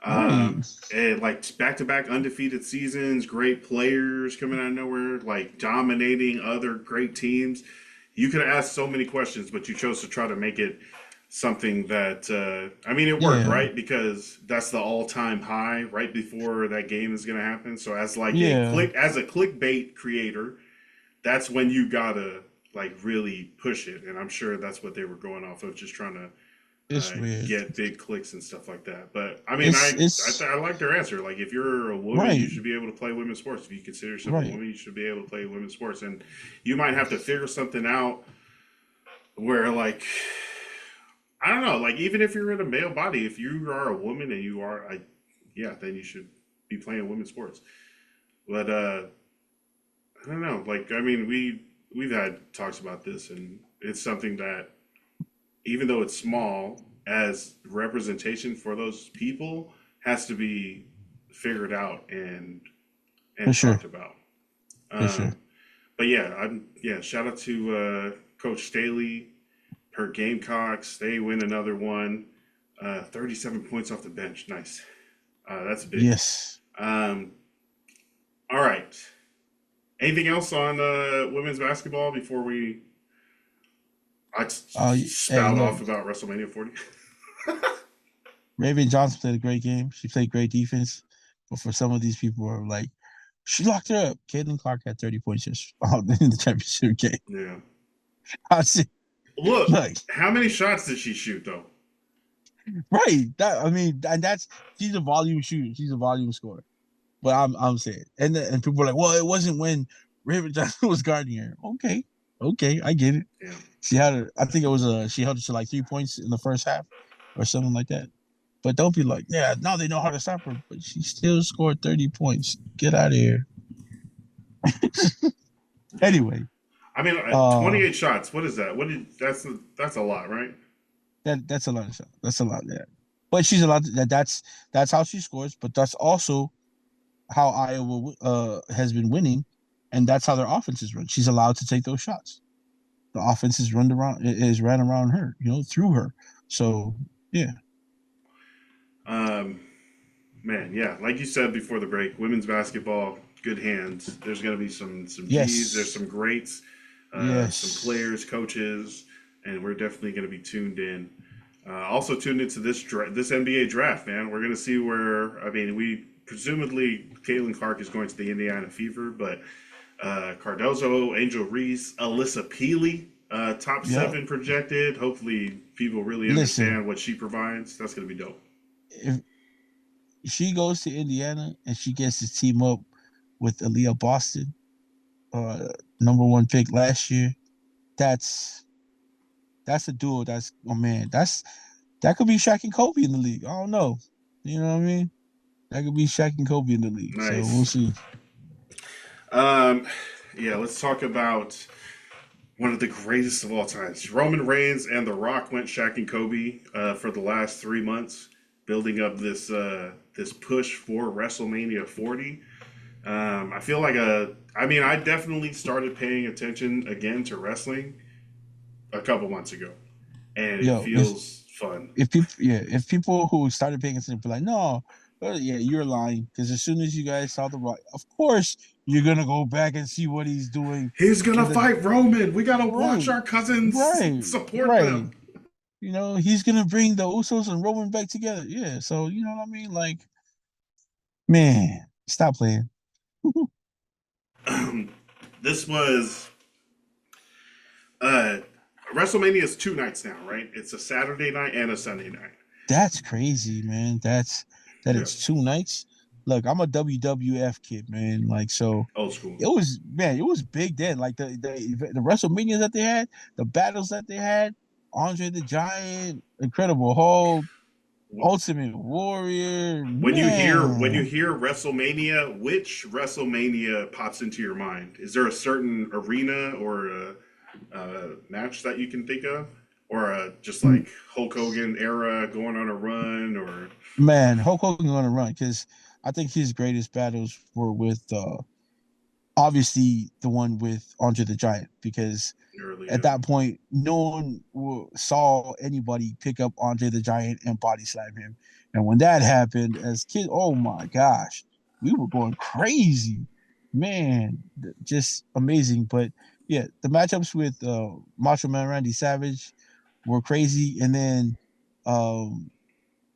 right. And like back to back undefeated seasons, great players coming out of nowhere, like dominating other great teams. You could have asked so many questions, but you chose to try to make it something that I mean it worked, Yeah, right? Because that's the all-time high right before that game is going to happen. So yeah. as a clickbait creator, that's when you gotta like really push it, and I'm sure that's what they were going off of, just trying to It's weird. get big clicks and stuff like that. But I mean, It's I like their answer. Like, if you're a woman, you right, should be able to play women's sports. If you consider yourself a right. woman, you should be able to play women's sports, and you might have to figure something out where like I don't know, like even if you're in a male body, if you are a woman and you are, yeah, then you should be playing women's sports. But I don't know. Like, I mean, we've had talks about this, and it's something that, even though it's small, as representation for those people, has to be figured out For and sure, talked about. for sure. Um, but yeah, shout out to Coach Staley, her Gamecocks. They win another one. 37 points off the bench. Nice. That's big. Yes. Um, all right. Anything else on women's basketball before I Hey, spout look, off about WrestleMania 40? Raven Johnson played a great game. She played great defense, but for some of these people are like, she locked her up. Caitlin Clark had 30 points just in the championship game. Yeah. I said, Look, look, how many shots did she shoot though? right. I mean, and that's she's a volume shooter. She's a volume scorer. But I'm saying, and people are like, well, it wasn't when Raven Johnson was guarding her. Okay, I get it. Yeah. I think it was she held it to like 3 points in the first half or something like that. But don't be like, yeah, now they know how to stop her. But she still scored 30 points. Get out of here. Anyway, I mean, uh, 28 shots. What is that? That's a lot, right? that's a lot of shots. That's a lot of that. But she's allowed to, that's how she scores. But that's also how Iowa has been winning, and that's how their offense is run. She's allowed to take those shots. The offense is ran around her, through her. So yeah. Um, Man, yeah, like you said before the break, women's basketball, good hands. There's going to be some G's, there's Yes. some greats, some Yes. players, coaches, and we're definitely going to be tuned in. Also tuned into this NBA draft, man. We're going to see where. I mean, we presumably Caitlin Clark is going to the Indiana Fever, but Cardozo, Angel Reese, Alyssa Peely, top Yep. seven projected. Hopefully, people really Listen, understand what she provides. That's going to be dope. if she goes to Indiana and she gets to team up with Aaliyah Boston, number one pick last year, that's a duo. That could be Shaq and Kobe in the league. I don't know. You know what I mean? That could be Shaq and Kobe in the league. So we'll Nice. see. Um, yeah, let's talk about one of the greatest of all times. Roman Reigns and The Rock went Shaq and Kobe for the last 3 months, building up this push for WrestleMania 40. I feel like I definitely started paying attention again to wrestling a couple months ago, and it Yo, if feels fun. if people who started paying attention be like, no, yeah, you're lying. Because as soon as you guys saw the Rock, of course you're gonna go back and see what he's doing He's gonna in the fight Roman. We gotta watch right, our cousins right, support right. them. He's gonna bring the Usos and Roman back together. Yeah, so you know what I mean? Like, man, stop playing. This was uh WrestleMania is 2 nights now, right? It's a Saturday night and a Sunday night. That's crazy, man. That Yeah, it's 2 nights. Look, I'm a WWF kid, man. Like, so old school. it was big then. Like the WrestleManias that they had, the battles that they had, Andre the Giant, Incredible Hulk, Ultimate Warrior, When you man. hear WrestleMania, which WrestleMania pops into your mind? Is there a certain arena or a match that you can think of, or just like Hulk Hogan era going on a run, or Man, Hulk Hogan gonna run because I think his greatest battles were with obviously the one with Andre the Giant because early? at that point no one saw anybody pick up Andre the Giant and body slam him. And when that happened, as kids, oh my gosh, we were going crazy, man, just amazing. But yeah, the matchups with Macho Man Randy Savage were crazy, and then um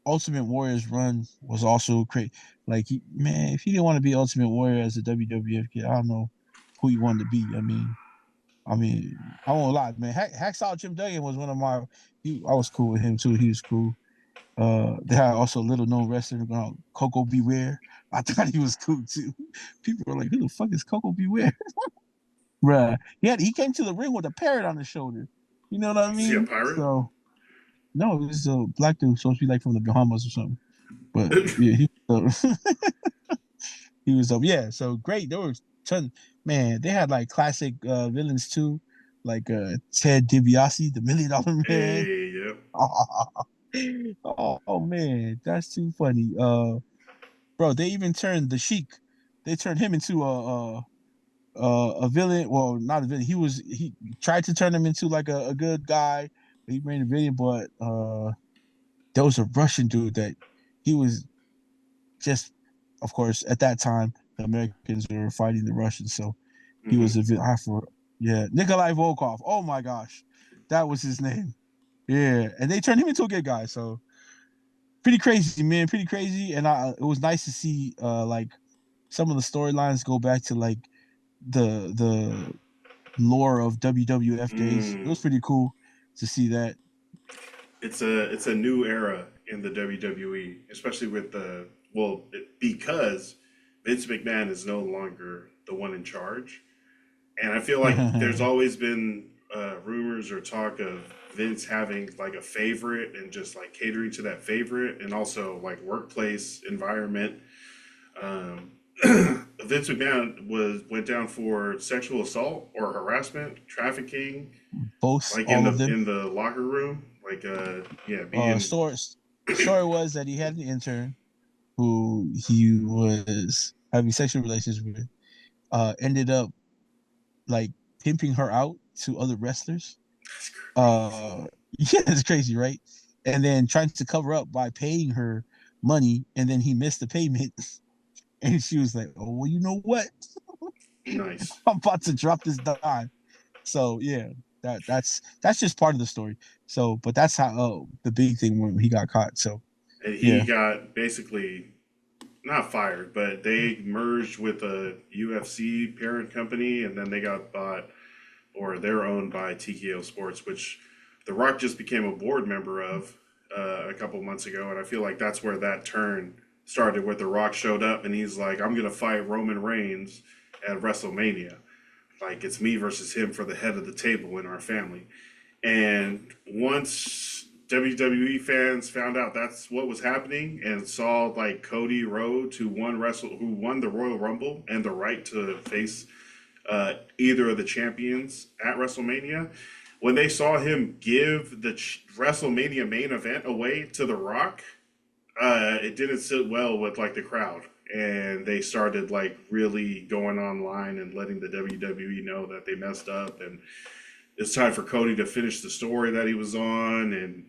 Ultimate Warrior's run was also crazy. Like, man, if he didn't want to be Ultimate Warrior as a WWF kid, I don't know who he wanted to be. I won't lie, man. Hacksaw Jim Duggan was one of my. I was cool with him too. He was cool. They had also a little known wrestler called Coco Beware. I thought he was cool too. People were like, "Who the fuck is Coco Beware?" Bruh. He came to the ring with a parrot on his shoulder. You know what I Is he a mean? pirate? So no, it was a black dude supposed to be like from the Bahamas or something. But yeah, he was up. Yeah, so great. There was ton. Man, they had like classic villains too, like Ted DiBiase, the $1 Million Man. Hey, yeah. Oh, man, that's too funny. Bro, they even turned the Sheik. They turned him into a villain. Well, not a villain. He tried to turn him into like a good guy. He made a villain, but there was a Russian dude that he was just, of course, at that time the Americans were fighting the Russians, so he was Mm-hmm. a bit high for. Yeah, Nikolai Volkov. Oh my gosh, that was his name. Yeah, and they turned him into a good guy. So pretty crazy, man. Pretty crazy, and it was nice to see like some of the storylines go back to like the lore of WWF days. It Mm. was pretty cool to see that. It's a new era in the WWE, especially with because Vince McMahon is no longer the one in charge, and I feel like there's always been rumors or talk of Vince having like a favorite and just like catering to that favorite, and also like workplace environment. Um, Vince McMahon went down for sexual assault or harassment, trafficking, Both, like all of them. in the locker room, like yeah, Uh, being story story was that he had an intern who he was having sexual relations with. Ended up like pimping her out to other wrestlers. That's crazy. Uh, yeah, it's crazy, right? And then trying to cover up by paying her money, and then he missed the payment, and she was like, "Oh, well, you know what? Nice. I'm about to drop this dime." So yeah, that's just part of the story. So, but that's how the big thing when he got caught. So And he yeah, got basically not fired, but they merged with a UFC parent company, and then they got bought, or they're owned by TKO Sports, which The Rock just became a board member of a couple months ago, and I feel like that's where that turn started, where The Rock showed up and he's like, "I'm gonna fight Roman Reigns at WrestleMania. Like it's me versus him for the head of the table in our family." And once WWE fans found out that's what was happening and saw like Cody Rhodes, who won the Royal Rumble and the right to face either of the champions at WrestleMania, when they saw him give the WrestleMania main event away to The Rock, it didn't sit well with like the crowd. And they started like really going online and letting the WWE know that they messed up, and it's time for Cody to finish the story that he was on. And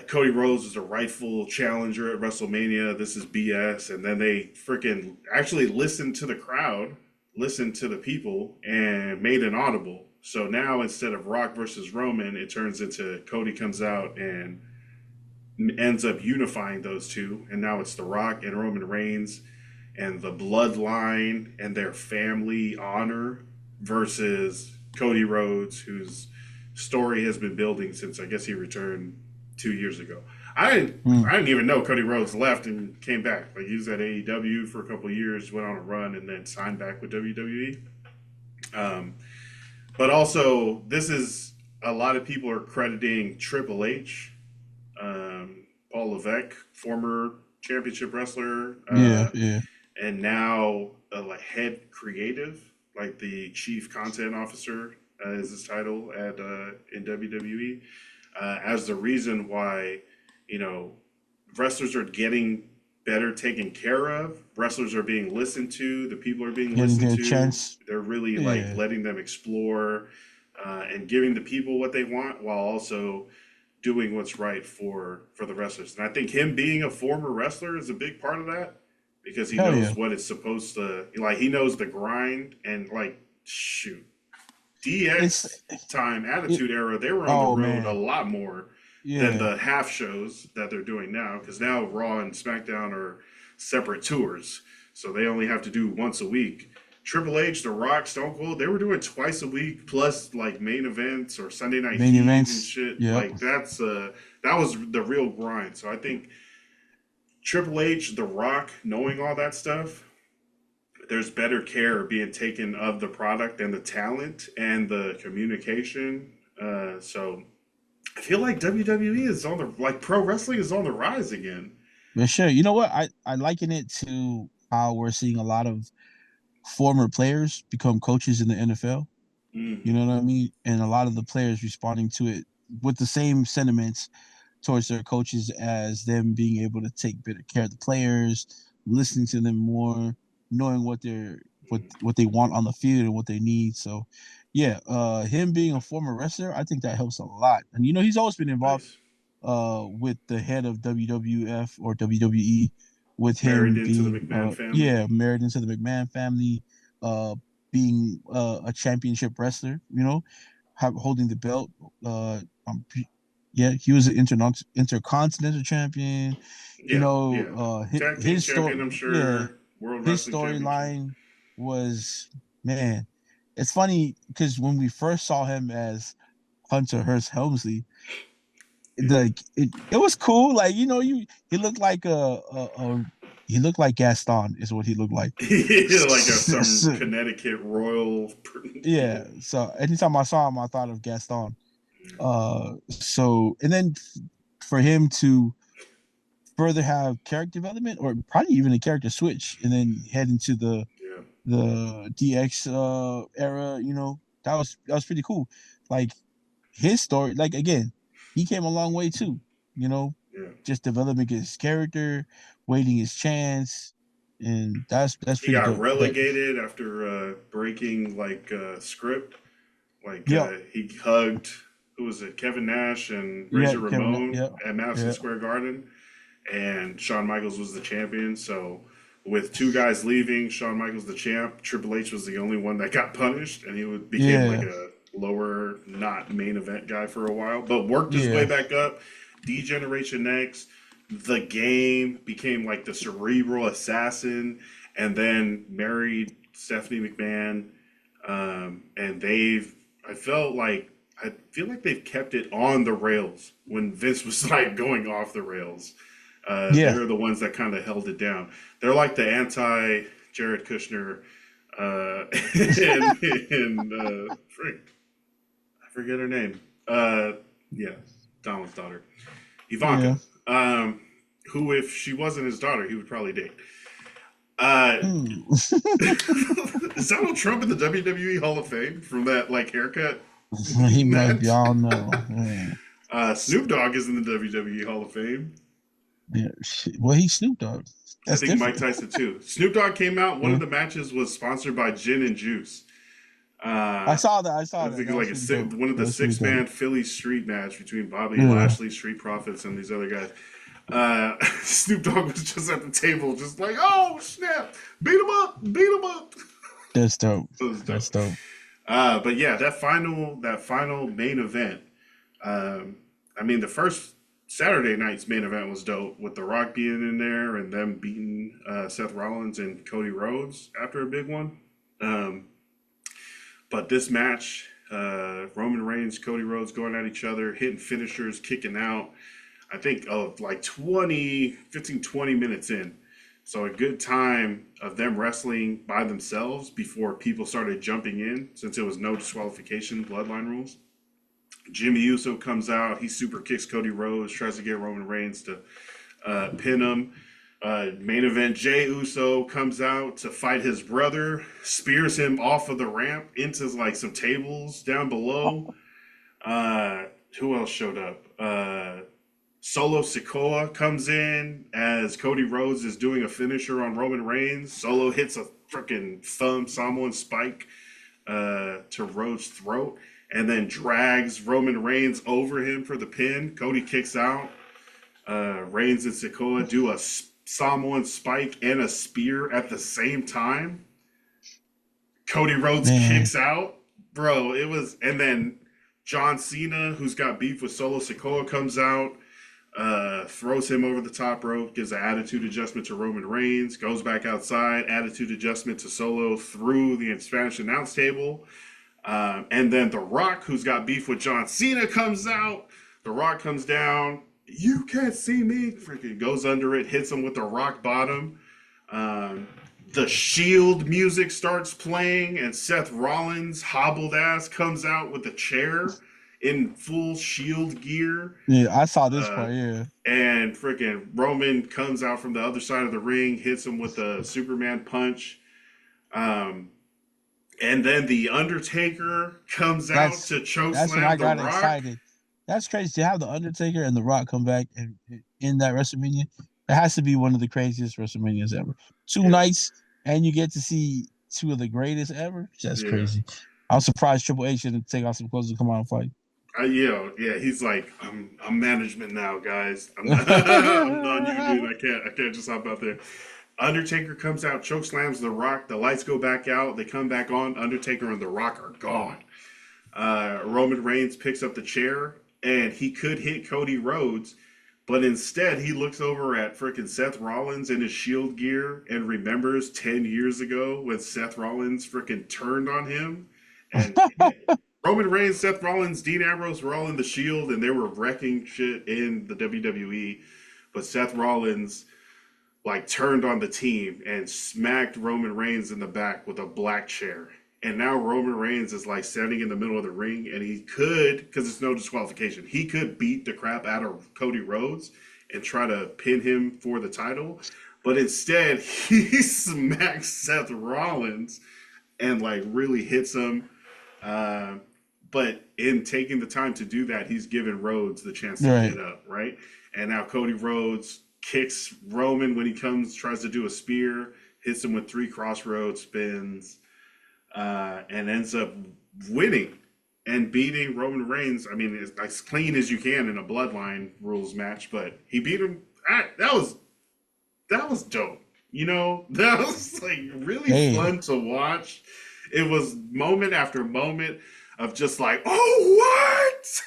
Cody Rhodes is a rightful challenger at WrestleMania. This is BS. And then they freaking actually listened to the crowd, listened to the people, and made an audible. So now instead of Rock versus Roman, it turns into Cody comes out and ends up unifying those two. And now it's The Rock and Roman Reigns and the bloodline and their family honor versus Cody Rhodes, whose story has been building since I guess he returned 2 years ago. I didn't mm. I didn't even know Cody Rhodes left and came back. Like he was at AEW for a couple of years, went on a run, and then signed back with WWE. Um, but also, this is a lot of people are crediting Triple H, Paul Levesque, former championship wrestler, Yeah, yeah. and now like head creative, like the chief content officer is his title at in WWE, as the reason why you know wrestlers are getting better taken care of. Wrestlers are being listened to. The people are being Getting listened their to. chance. They're really like Yeah. letting them explore and giving the people what they want while also doing what's right for the wrestlers. And I think him being a former wrestler is a big part of that because he Hell yeah. knows what it's supposed to like. He knows the grind and like shoot. It's DX time, it. Attitude Era, they were on the Oh road a man. lot more than Yeah. the half shows that they're doing now because now Raw and SmackDown are separate tours. So they only have to do once a week. Triple H, The Rock, Stone Cold, they were doing twice a week plus like main events or Sunday Night Main Heat and events. shit. Yep. Like that was the real grind. So I think Triple H, The Rock, knowing all that stuff, there's better care being taken of the product and the talent and the communication. So I feel like WWE is on the like pro wrestling is on the rise again. But sure. You know what? I liken it to how we're seeing a lot of former players become coaches in the NFL. You Mm-hmm. know what I mean? And a lot of the players responding to it with the same sentiments towards their coaches as them being able to take better care of the players, listening to them more, knowing what they want on the field and what they need. So yeah, him being a former wrestler, I think that helps a lot. And he's always been involved Nice. with the head of WWF or WWE, with Married him into the being McMahon family. yeah, married into the McMahon family, being a championship wrestler, holding the belt. I'm Yeah, he was an intercontinental champion. Yeah, yeah. Tag team His story, champion, I'm yeah, sure. World his Wrestling Championship. storyline was, man. It's funny because when we first saw him as Hunter Hearst Helmsley, Yeah. it was cool. Like he looked like he looked like Gaston is what he looked like. Like some Connecticut royal. Yeah. So anytime I saw him, I thought of Gaston. So and then for him to further have character development or probably even a character switch and then head into Yeah, the DX era, that was pretty cool. Like his story, like again, he came a long way too, you know, yeah. just developing his character, waiting his chance. and that's He pretty got dope. That relegated after breaking like script. Like yep, he hugged, who was it, Kevin Nash and yeah, Razor Kevin, Ramon yep, at Madison yeah, Square Garden, and Shawn Michaels was the champion. So with two guys leaving, Shawn Michaels the champ, Triple H was the only one that got punished, and became like yeah, a lower, not main event guy for a while, but worked his way yeah, back up. D-Generation X, the Game became like the cerebral assassin, and then married Stephanie McMahon, and I feel like they've kept it on the rails when Vince was like going off the rails. yeah. They're the ones that kind of held it down. They're like the anti Jared Kushner, and I forget her name. Yeah, Donald's daughter, Yeah. Ivanka. Um, who, if she wasn't his daughter, he would probably date. Uh, Hmm. is Donald Trump in the WWE Hall of Fame from that like haircut He must be. match? I don't know. Yeah. Snoop Dogg is in the WWE Hall of Fame. Yeah. Shit. Well, he's Snoop Dogg. I That's think Mike different. Tyson too. Snoop Dogg came out. One Yeah. of the matches was sponsored by Gin and Juice. I Uh, saw that. I saw I that. think That was like pretty dope. one of That the was pretty six dope. man Philly street match between Bobby Yeah. Lashley, Street Profits, and these other guys. Snoop Dogg was just at the table, just like, oh snap, beat him up. That's dope. It was That's dope. dope. But yeah, that final main event. Um, I mean, the first Saturday night's main event was dope with The Rock being in there and them beating Seth Rollins and Cody Rhodes after a big one. Um, but this match, Roman Reigns, Cody Rhodes going at each other, hitting finishers, kicking out. I think of like 20 minutes in. So a good time of them wrestling by themselves before people started jumping in, since it was no disqualification bloodline rules. Jimmy Uso comes out. He super kicks Cody Rhodes, tries to get Roman Reigns to pin him. Main event, Jey Uso comes out to fight his brother, spears him off of the ramp into like some tables down below. Who else showed up? Solo Sikoa comes in as Cody Rhodes is doing a finisher on Roman Reigns. Solo hits a freaking thumb Samoan spike to Rhodes' throat and then drags Roman Reigns over him for the pin. Cody kicks out. Reigns and Sikoa do a Samoan spike and a spear at the same time. Cody Rhodes Man. kicks out. Bro, it was. And then John Cena, who's got beef with Solo Sikoa, comes out, throws him over the top rope, gives an attitude adjustment to Roman Reigns, goes back outside, attitude adjustment to Solo through the Spanish announce table. And then The Rock, who's got beef with John Cena, comes out. The Rock comes down. You can't see me. Freaking goes under it, hits him with the rock bottom. Um, the Shield music starts playing, and Seth Rollins, hobbled ass, comes out with a chair in full Shield gear. Yeah, I saw this Uh, part. Yeah. and freaking Roman comes out from the other side of the ring, hits him with a Superman punch. Um, and then the Undertaker comes out That's to that's when I chokeslam The got Rock. excited. That's crazy to have the Undertaker and the Rock come back and in that WrestleMania. It has to be one of the craziest WrestleManias ever. Two Yeah, nights and you get to see two of the greatest ever. That's yeah. crazy. I'm surprised Triple H didn't take off some clothes and come out and fight. Yeah. He's like, I'm management now, guys. I'm not, I'm not you, dude. I can't just hop out there. Undertaker comes out, choke slams The Rock. The lights go back out. They come back on. Undertaker and The Rock are gone. Roman Reigns picks up the chair, and he could hit Cody Rhodes, but instead he looks over at freaking Seth Rollins in his Shield gear and remembers 10 years ago when Seth Rollins freaking turned on him. And Roman Reigns, Seth Rollins, Dean Ambrose were all in the Shield, and they were wrecking shit in the WWE. But Seth Rollins like turned on the team and smacked Roman Reigns in the back with a black chair. And now Roman Reigns is like standing in the middle of the ring, and he could, because it's no disqualification, he could beat the crap out of Cody Rhodes and try to pin him for the title. But instead, he smacks Seth Rollins and like really hits him. Uh, but in taking the time to do that, he's given Rhodes the chance to Right. get up, right? And now Cody Rhodes kicks Roman when he tries to do a spear, hits him with 3 crossroads spins, and ends up winning and beating Roman Reigns. I mean, it's as clean as you can in a bloodline rules match, but he beat him. That was dope. You know, that was like really Hey, fun to watch. It was moment after moment of just like, oh, what?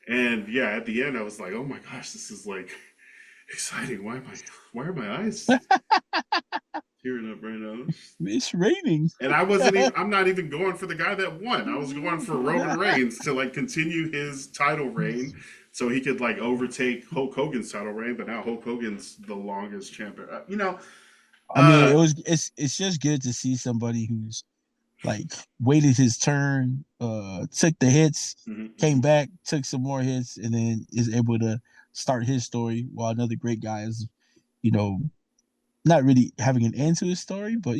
And yeah, at the end, I was like, oh my gosh, this is like exciting. Why are my eyes tearing up right now? it's raining. And I wasn't even, I'm not even going for the guy that won. I was going for Roman Reigns to like continue his title reign so he could like overtake Hulk Hogan's title reign, but now Hulk Hogan's the longest champion. I mean, Uh, it's just good to see somebody who's like waited his turn, took the hits, mhm, came mhm. back, took some more hits, and then is able to start his story while another great guy is, you know, not really having an end to his story, but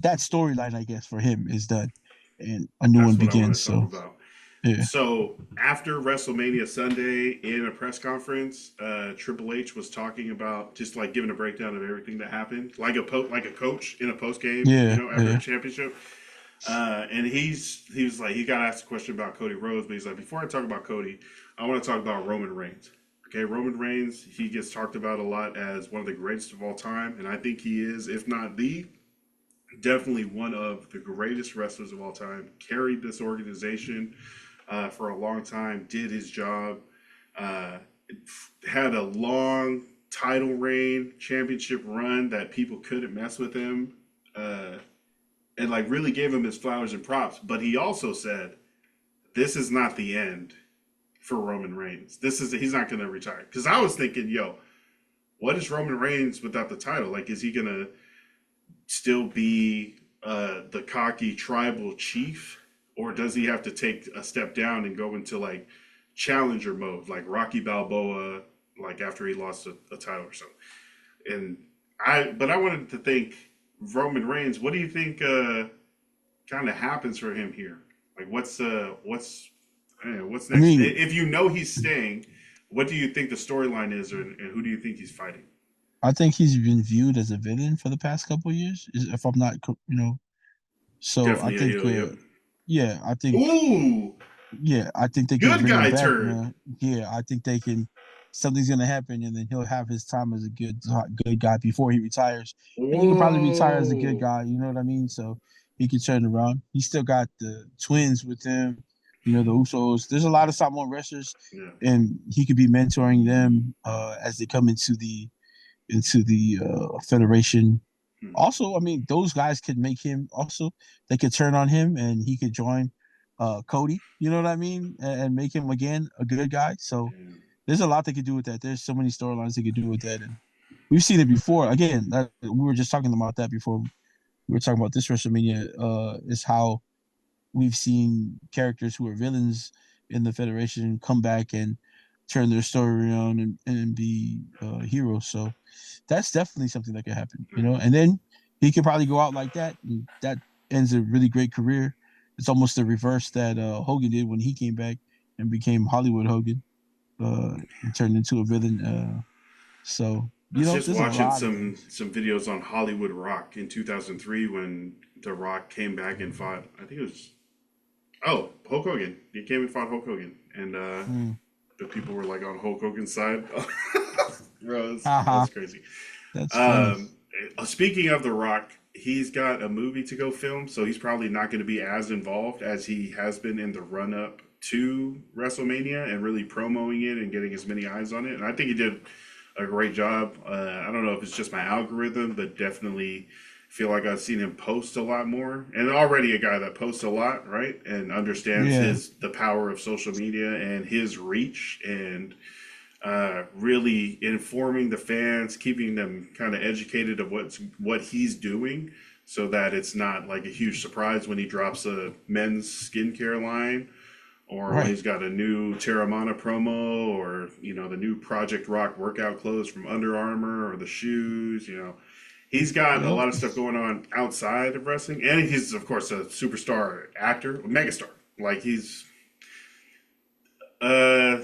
that storyline, I guess, for him is done and a new one That's what I want begins. to talk So about. yeah. So after WrestleMania Sunday, in a press conference, Triple H was talking about just like giving a breakdown of everything that happened, like like a coach in a post game, Yeah, after a yeah. championship. And he was like he got asked a question about Cody Rhodes, but he's like, before I talk about Cody, I want to talk about Roman Reigns. Okay, Roman Reigns, he gets talked about a lot as one of the greatest of all time, and I think he is, if not the, definitely one of the greatest wrestlers of all time. Carried this organization for a long time, did his job, uh, had a long title reign, championship run that people couldn't mess with him, and like really gave him his flowers and props. But he also said, "This is not the end for Roman Reigns. He's not going to retire." Because I was thinking, yo, what is Roman Reigns without the title? Like, is he going to still be the cocky tribal chief, or does he have to take a step down and go into like challenger mode, like Rocky Balboa, like after he lost a title or something? And but I wanted to think Roman Reigns. What do you think kind of happens for him here? Like, what's I next? mean, If you know he's staying, what do you think the storyline is, and who do you think he's fighting? I think he's been viewed as a villain for the past couple of years, if I'm not, So I Definitely a think, heel. Yep. yeah, Ooh, I think they can good bring him guy back, turn. man. Yeah, I think they can. Something's gonna happen, and then he'll have his time as a good guy before he retires, and he can probably retire as a good Whoa. guy. You know what I mean? So he can turn around. He still got the twins with him. The Usos. There's a lot of Samoan wrestlers, Yeah. and he could be mentoring them as they come into the federation. Hmm. Also, I mean, those guys could make him also. They could turn on him, and he could join Cody. You know what I mean, and make him again a good guy. So Yeah. there's a lot they could do with that. There's so many storylines they could do with that, and we've seen it before. Again, we were just talking about that before. We were talking about this WrestleMania. Is how we've seen characters who are villains in the Federation come back and turn their story around and be heroes. So that's definitely something that could happen, Yeah. And then he could probably go out like that, and that ends a really great career. It's almost the reverse that Hogan did when he came back and became Hollywood Hogan, and turned into a villain. So I was just there's a watching lot of some things. videos on Hollywood Rock in 2003 when The Rock came back and fought. I think it was Hulk Hogan. He came and fought Hulk Hogan, and Mm. the people were like on Hulk Hogan's side. Bro, that Haha, was crazy. that's funny. Um, Speaking of The Rock, he's got a movie to go film, so he's probably not going to be as involved as he has been in the run up to WrestleMania and really promoting it and getting as many eyes on it. And I think he did a great job. I don't know if it's just my algorithm, but definitely feel like I've seen him post a lot more. And already a guy that posts a lot, right? And understands Yeah, the power of social media and his reach and really informing the fans, keeping them kind of educated of what he's doing, so that it's not like a huge surprise when he drops a men's skincare line, or when right. he's got a new Terramana promo, or the new Project Rock workout clothes from Under Armour, or the shoes. He's got a Yep. lot of stuff going on outside of wrestling, and he's of course a superstar actor, a megastar. Like he's uh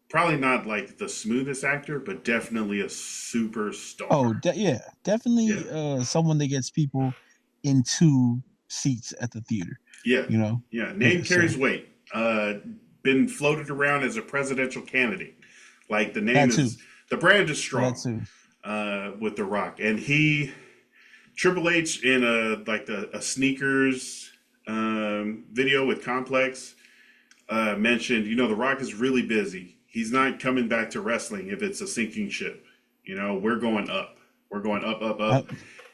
probably not like the smoothest actor, but definitely a superstar. Oh, yeah, Yeah, definitely someone that gets people into seats at the theater. yeah, You know, yeah. yeah. Name So carries weight. Been floated around as a presidential candidate. Like the name that too, is, the brand is that strong. too. With The Rock, and he Triple H in a sneakers video with Complex mentioned, The Rock is really busy. He's not coming back to wrestling if it's a sinking ship. We're going up. We're going up, up, I, up.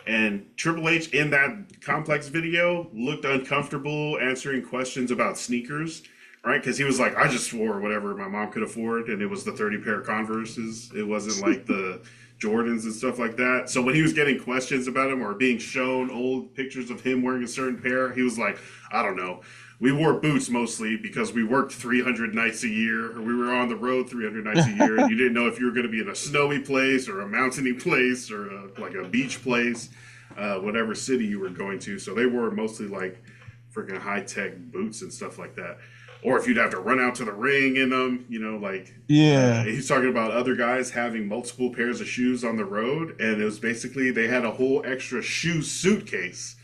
And Triple H in that Complex video looked uncomfortable answering questions about sneakers, right? Because he was like, I just wore whatever my mom could afford, and it was the 30 pair of Converses. It wasn't like the Jordans and stuff like that. So when he was getting questions about him or being shown old pictures of him wearing a certain pair, he was like, I don't know. We wore boots mostly because we worked 300 nights a year, or we were on the road 300 nights a year, and you didn't know if you were going to be in a snowy place or a mountainy place or like a beach place, whatever city you were going to. So they wore mostly like freaking high tech boots and stuff like that. Or if you'd have to run out to the ring in them, yeah, he's talking about other guys having multiple pairs of shoes on the road, and it was basically they had a whole extra shoe suitcase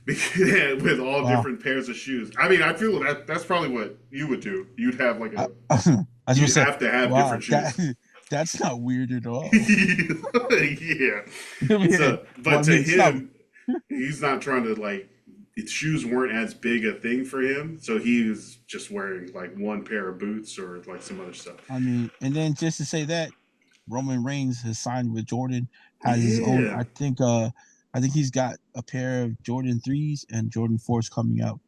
with all wow. different pairs of shoes. I mean, I feel that's probably what you would do. You'd have like I, I was gonna you'd say, have to have wow, different shoes. that's not weird at all. Yeah. I mean, So, well, but I to mean, it's not. him, he's not trying to like. Shoes weren't as big a thing for him, so he was just wearing like one pair of boots or like some other stuff. I mean, and then just to say that Roman Reigns has signed with Jordan, has his own. Yeah, I think he's got a pair of Jordan 3s and Jordan 4s coming out.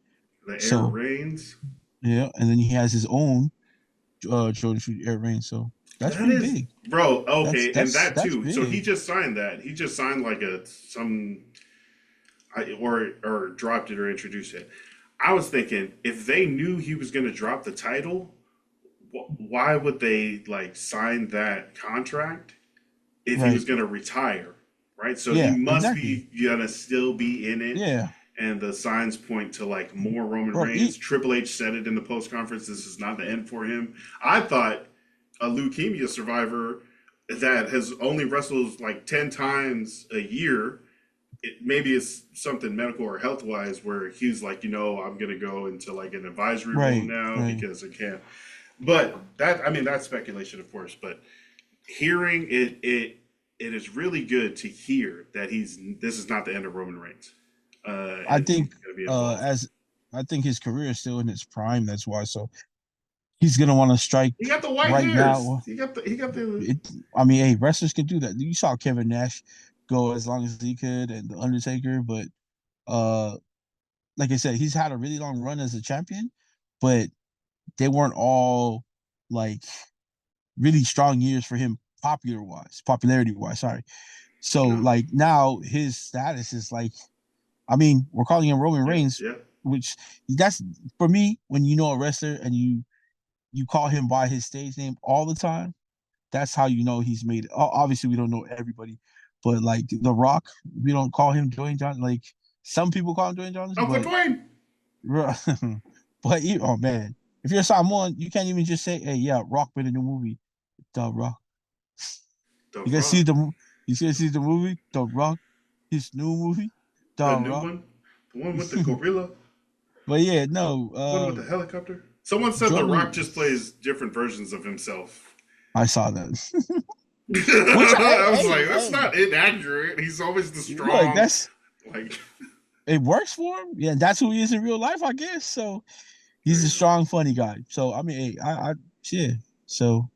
the Air So Reigns. yeah, and then he has his own Jordan Shoe Air Rain. So that's That pretty is, big. bro. That's Okay, and that's that that's too. So he big. just signed that. He just signed like or dropped it or introduced it. I was thinking if they knew he was going to drop the title, why would they like sign that contract if he was Right. going to retire? Right. So he Yeah, must exactly. be gonna still be in it. Yeah. And the signs point to like more Roman Bro, Reigns. Triple H said it in the post conference. This is not the end for him. I thought a leukemia survivor that has only wrestled like 10 times a year, maybe it's something medical or health wise where he's like, I'm going to go into like an advisory role right, now right. because I can't. But I mean, that's speculation, of course. But hearing it is really good to hear that this is not the end of Roman Reigns. I And he's think going to be involved. as I think his career is still in its prime. That's why. So he's gonna want to strike He got the white right hairs. now. He got the It, I mean, hey, wrestlers can do that. You saw Kevin Nash go as long as he could, and the Undertaker. But uh, like I said, he's had a really long run as a champion, but they weren't all like really strong years for him popularity wise. Sorry. So no. like now his status is like, I mean, we're calling him Roman Yeah, Reigns, yeah. which that's for me when you know a wrestler and you call him by his stage name all the time. That's how you know he's made it. Obviously, we don't know everybody, but like The Rock, we don't call him Dwayne Johnson. Like some people call him Dwayne Johnson, Uncle but Dwayne. oh man, if you're Samoan, you can't even just say, "Hey, yeah, Rock made a new movie." The Rock. The You guys see Rock. the movie, The Rock, his new movie, The The new Rock. one. The one with the gorilla. But yeah, no, The one with the helicopter. Someone said The Rock Jordan. just plays different versions of himself. I saw that. Which I was hey, like, that's hey, not inaccurate. He's always the look, strong, that's like, it works for him. Yeah, that's who he is in real life, I guess. So he's there a you go. strong, funny guy. So I mean, hey, yeah. So,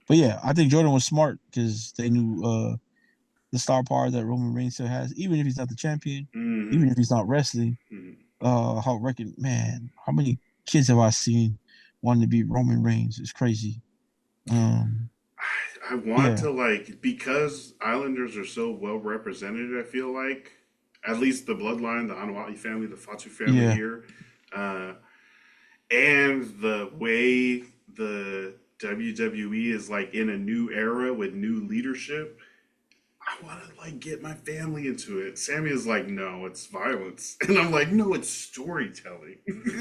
but yeah, I think Jordan was smart because they knew the star power that Roman Reigns still has, even if he's not the champion, even Mm-hmm. if he's not wrestling. Mm-hmm. How reckon man, how many kids have I seen wanting to be Roman Reigns? It's crazy. Um, I want yeah, to like because Islanders are so well represented. I feel like at least the bloodline, the Anwali family, the Fatu family yeah. here, uh, and the way the WWE is like in a new era with new leadership. I want to like get my family into it. Sammy is like, no, it's violence, and I'm like, no, it's storytelling.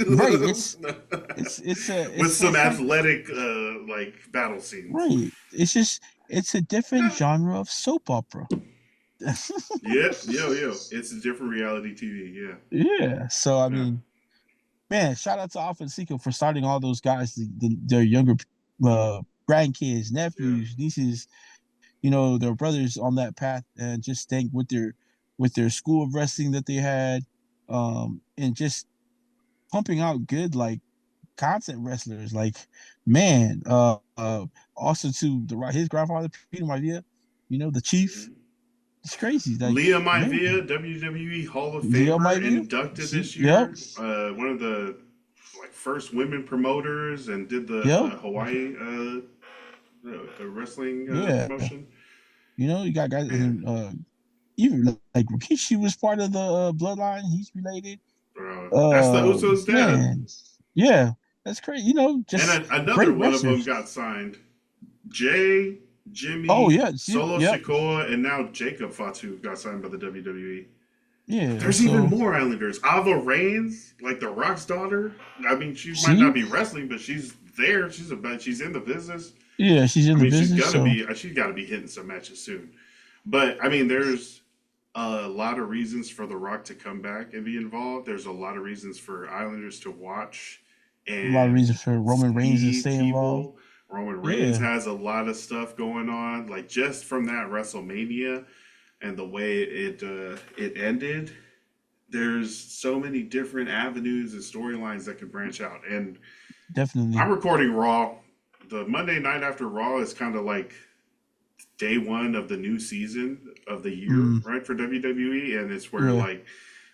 Right. with It's some like athletic like battle scenes. Right. It's a different genre of soap opera. Yeah, yo, it's a different reality TV. Yeah, Yeah. So I yeah, mean, man, shout out to Alpha and Seiko for starting all those guys, their younger grandkids, yeah. nephews, nieces, their brothers on that path, and just staying with their school of wrestling that they had, and just pumping out good like content wrestlers. Like, man, also to his grandfather Peter Maivia, the Chief. Mhm. It's crazy. Like, Leah man, Maivia, WWE Hall of Leo Famer, Maivia. inducted this Yep, year. One of the like first women promoters, and did the yep, Hawaii the wrestling yeah. promotion. You got guys, Man, and even like Rikishi was part of the bloodline. He's related. bro, that's the Usos' dad. Man, yeah, that's crazy. And Just another great one of them wrestlers. got signed. Jay, Oh Jimmy, yeah, Solo yep, Sikoa, and now Jacob Fatu got signed by the WWE. yeah. There's even So more Islanders. Ava Reigns, like the Rock's daughter. I mean, she might not she, be wrestling, but she's there. She's in the business. yeah, she's in I the mean, business. So she's got to be hitting some matches soon. But I mean, there's a lot of reasons for The Rock to come back and be involved. There's a lot of reasons for Islanders to watch a lot of and reasons for Roman Reigns to see stay involved. people. Roman Reigns Yeah, has a lot of stuff going on, like just from that WrestleMania and the way it ended. There's so many different avenues and storylines that could branch out. And definitely. I'm recording Raw. The Monday night after Raw is kind of like day one of the new season of the year, Mm, right, for WWE, and it's where yeah, like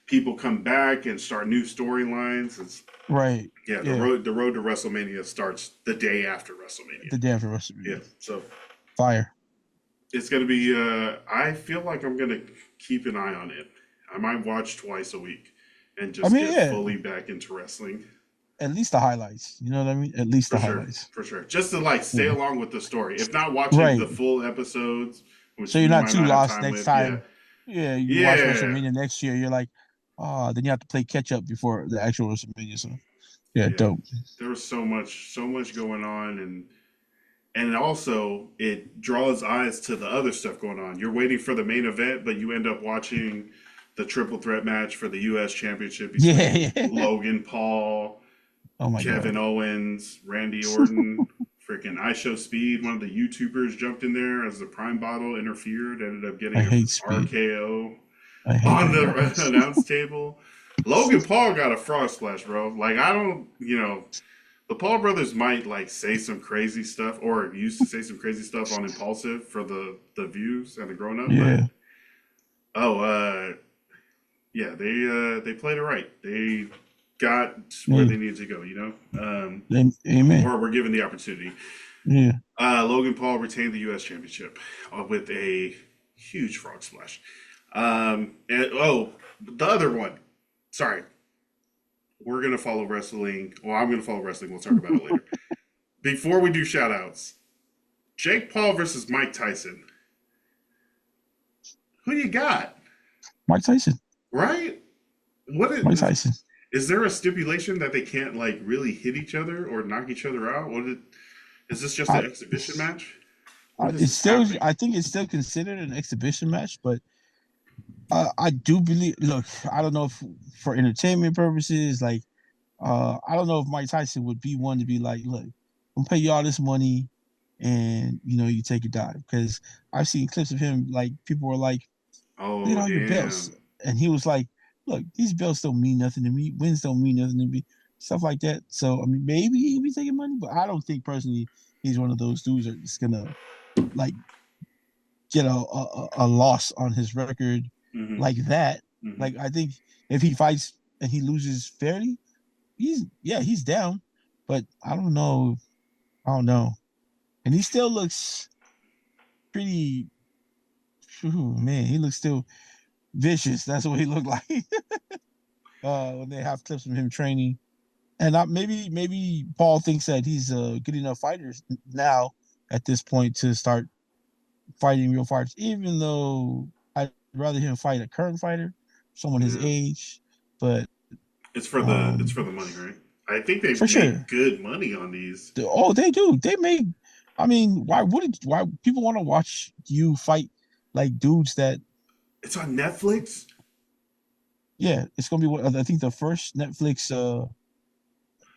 people come back and start new storylines. It's right. yeah, Yeah, the road to WrestleMania starts the day after WrestleMania. the day after Yeah, WrestleMania. so Fire. it's gonna be. I feel like I'm gonna keep an eye on it. I might watch twice a week and I just mean, get yeah, fully back into wrestling. at least the highlights. You know what I mean? At least For the sure, highlights. for sure. Just to like stay Yeah. along with the story. If not watching the Right. full episodes, So which you're we not might too not have lost time next with. Yeah, time. Yeah, you watch yeah, WrestleMania next year. You're like, oh, then you have to play catch up before the actual WrestleMania. So yeah, yeah. dope. There was so much going on, and also it draws eyes to the other stuff going on. You're waiting for the main event, but you end up watching the triple threat match for the U.S. Championship Yeah, between yeah. Logan Paul, Oh my Kevin god. Owens, Randy Orton. Freaking I Show Speed, one of the YouTubers jumped in there as the Prime Bottle interfered, ended up I getting a hate speed. RKO I hate on that the guy. announce table. Logan Paul got a frog splash, bro. Like I don't, the Paul brothers might like say some crazy stuff, or used to say some crazy stuff on Impulsive for the views and the grown up, but Yeah. oh, yeah, they played it right. They got where Yeah. they needed to go, Amen. or were given the opportunity. Yeah. Logan Paul retained the U.S. Championship with a huge frog splash. And the other one. Sorry, we're gonna follow wrestling. Well, I'm gonna follow wrestling. We'll talk about it later. Before we do shout outs, Jake Paul versus Mike Tyson. Who you got? Mike Tyson. Right? What Mike Tyson. is there a stipulation that they can't like really hit each other or knock each other out? Is this just I, an exhibition match? What it's is still. happening? I think it's still considered an exhibition match, but I do believe. Look, I don't know if for entertainment purposes, like, I don't know if Mike Tyson would be one to be like, look, I'm pay you all this money, and you take a dive. Because I've seen clips of him, like people were like, look at Oh all your belts, damn. and he was like, look, these belts don't mean nothing to me. Wins don't mean nothing to me. Stuff like that. So I mean, maybe he'd be taking money, but I don't think personally he's one of those dudes that's gonna like get a loss on his record Mm-hmm. like that. Mm-hmm. Like I think if he fights and he loses fairly, he's down. But I don't know. I don't know. And he still looks pretty. Man, he looks still vicious. That's what he looked like when they have clips of him training. And maybe Paul thinks that he's a good enough fighter now at this point to start fighting real fighters, even though I'd rather him fight a current fighter, someone his Yeah. age. But It's for the um, money, right? I think they for make sure. good money on these. Oh, they do. They make. I mean, why people want to watch you fight like dudes that? It's on Netflix. Yeah, it's gonna be what I think the first Netflix.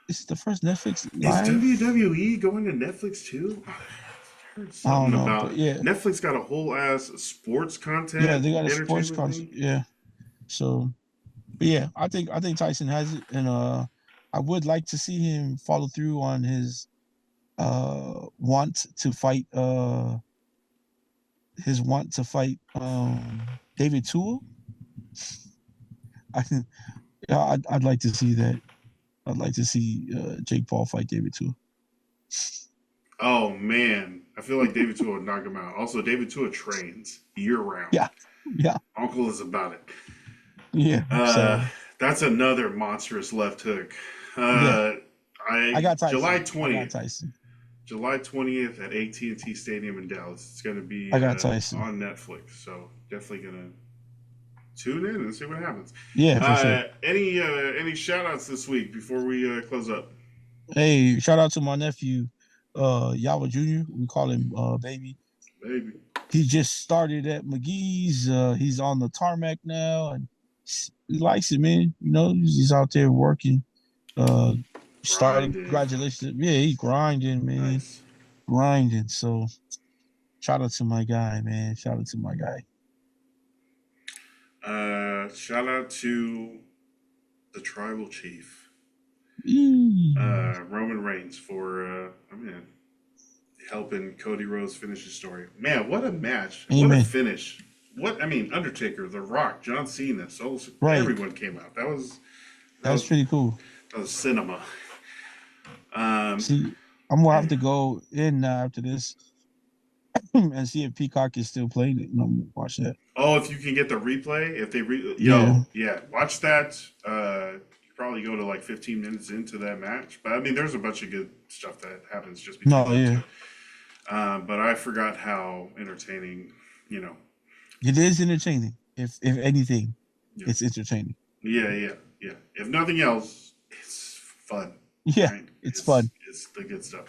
It's the first Netflix Is live. WWE going to Netflix too? I heard I don't something know, about but yeah, Netflix got a whole ass sports yeah, content they got a sports entertainment concert. thing. Yeah, so but yeah, I think Tyson has it, and I would like to see him follow through on his want to fight David Tool. I yeah, I'd like to see that. I'd like to see Jake Paul fight David Tool. Oh man, I feel like David Tua would knock him out. Also, David Tua trains year round. Yeah, yeah, Uncle is about it. yeah. Uh, So that's another monstrous left hook. yeah, Uh, I I got July Tyson. I got 20th, Tyson. July 20th at AT&T Stadium in Dallas. It's going to be I got Tyson. on Netflix, so definitely going to tune in and see what happens. Yeah, for sure. Any shout outs this week before we close up? Hey, shout out to my nephew, Yawa Jr. We call him baby. Maybe. He just started at McGee's. He's on the tarmac now, and he likes it, man. You know, he's out there working. Uh, started Grinding. congratulations. Yeah, he grinding, man, Nice. grinding. So shout out to my guy, man. Shout out to my guy. Shout out to the tribal chief, Eee. Roman Reigns, for helping Cody Rhodes finish his story. Man, what a match! What a Amen. finish! Undertaker, The Rock, John Cena, Right, everyone came out. That that's was pretty cool. that was cinema. Um, See, I'm gonna have to go in now after this and see if Peacock is still playing it. And I'm gonna watch that. oh, if you can get the replay, if they Yeah. yeah, watch that. You probably go to like 15 minutes into that match, but I mean, there's a bunch of good stuff that happens just between No, them yeah. two. But I forgot how entertaining, you know. It is entertaining. If anything, Yeah, it's entertaining. yeah. If nothing else, it's fun, Yeah, right? it's fun. It's the good stuff.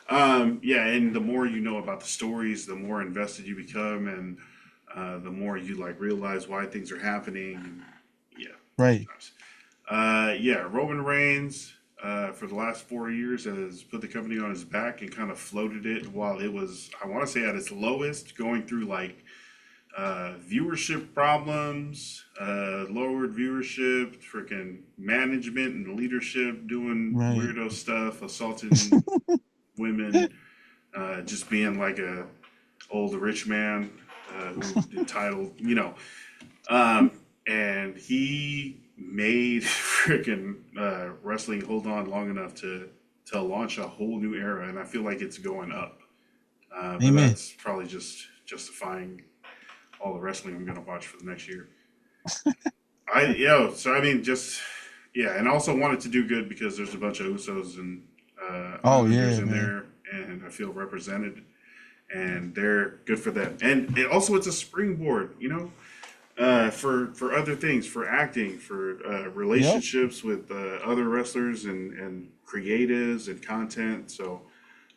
Yeah, and the more you know about the stories, the more invested you become, and the more you like realize why things are happening. And, yeah, good Right. times. Yeah, Roman Reigns for the last 4 years has put the company on his back and kind of floated it while it was, I want to say, at its lowest, going through like viewership problems, lowered viewership, freaking management and leadership doing Right. weirdo stuff, assaulting women, just being like a old rich man who entitled, um, and he made freaking wrestling hold on long enough to launch a whole new era, and I feel like it's going up. But Amen. that's probably just justifying all the wrestling I'm going to watch for the next year. So I mean, just yeah, and also wanted to do good because there's a bunch of Usos and Oh Islanders yeah, in man. there, and I feel represented, and they're good for them. And it's a springboard, for other things, for acting, for Yep. relationships with other wrestlers and creatives and content. So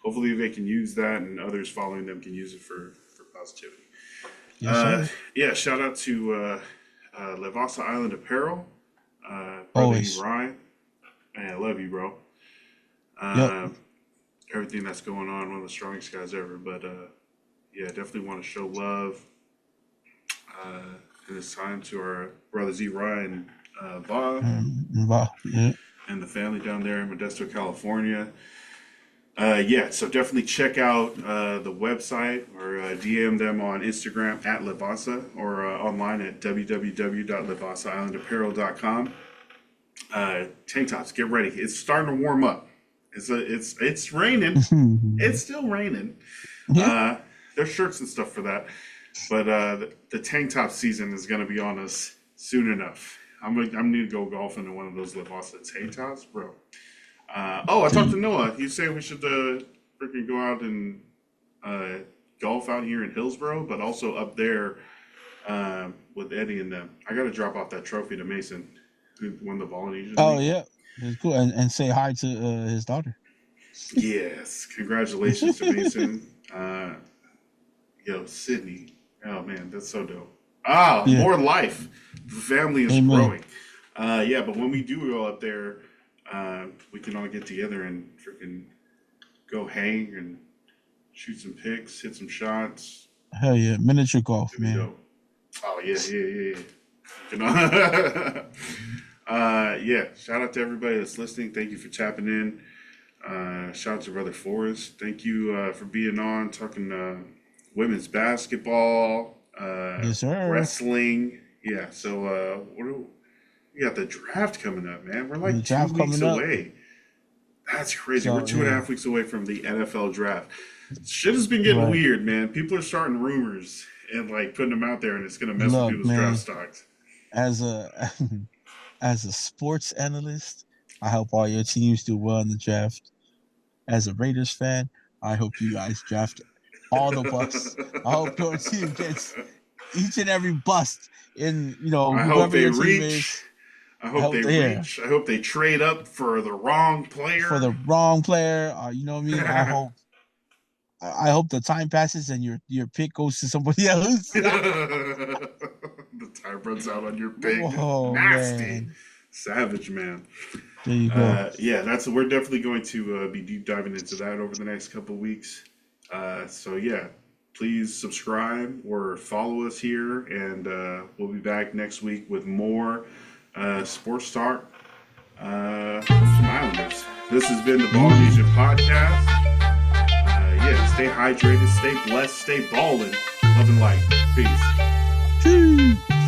hopefully they can use that, and others following them can use it for positivity. Yes, Uh, sir. yeah, shout out to Levasa Island Apparel, brother Always. Uriah. Man, I love you, bro. Yep. Uh, Everything that's going on, one of the strongest guys ever. But yeah, definitely want to show love in this time to our brothers Uriah and Va Yeah. and the family down there in Modesto, California. Yeah, so definitely check out the website or DM them on Instagram at Levasa or online at www.levasaislandapparel.com. Tank tops, get ready. It's starting to warm up. It's raining. It's still raining. Yeah. Uh, there's shirts and stuff for that, but the tank top season is going to be on us soon enough. I'm need to go golfing in one of those Levasa tank tops, bro. I talked to See, Noah. He's saying we should freaking go out and golf out here in Hillsboro, but also up there with Eddie and them. I got to drop off that trophy to Mason, who won the Ballinesian oh League. yeah. It's cool, and say hi to his daughter. Yes, congratulations to Mason. Yo, Sydney. Oh man, that's so dope. Yeah, More life. The family is amen. growing. Yeah, but when we do go up there, we can all get together and freaking go hang and shoot some pics, hit some shots. Hell yeah, miniature golf, It'd be man. dope. Oh yeah. You know? Yeah. Shout out to everybody that's listening. Thank you for tapping in. Shout out to Brother Forrest. Thank you for being on, talking women's basketball, Yes, sir. wrestling. Yeah. So we got the draft coming up, man. We're The like two draft weeks coming up. away. That's crazy. We're So two and a yeah, half weeks away from the NFL draft. Shit has been getting right. weird, man. People are starting rumors and like putting them out there, and it's gonna mess with Look, people's draft man, stocks. as a as a sports analyst, I hope all your teams do well in the draft. As a Raiders fan, I hope you guys draft all the busts. I hope your team gets each and every bust in I hope whoever they your team reach. is. I I hope hope they they yeah reach. I hope they trade up for the wrong for the player. wrong player. You know what I mean? I hope the time passes and your pick goes to somebody else. The time runs out on your pick. Oh Nasty. man, Savage, man. there you go. Yeah, we're definitely going to be deep diving into that over the next couple of weeks. So yeah, please subscribe or follow us here, and we'll be back next week with more sports talk from some Islanders. This has been the Ballinesian podcast. Yeah, stay hydrated, stay blessed, stay balling. Love and light. Peace. Choo.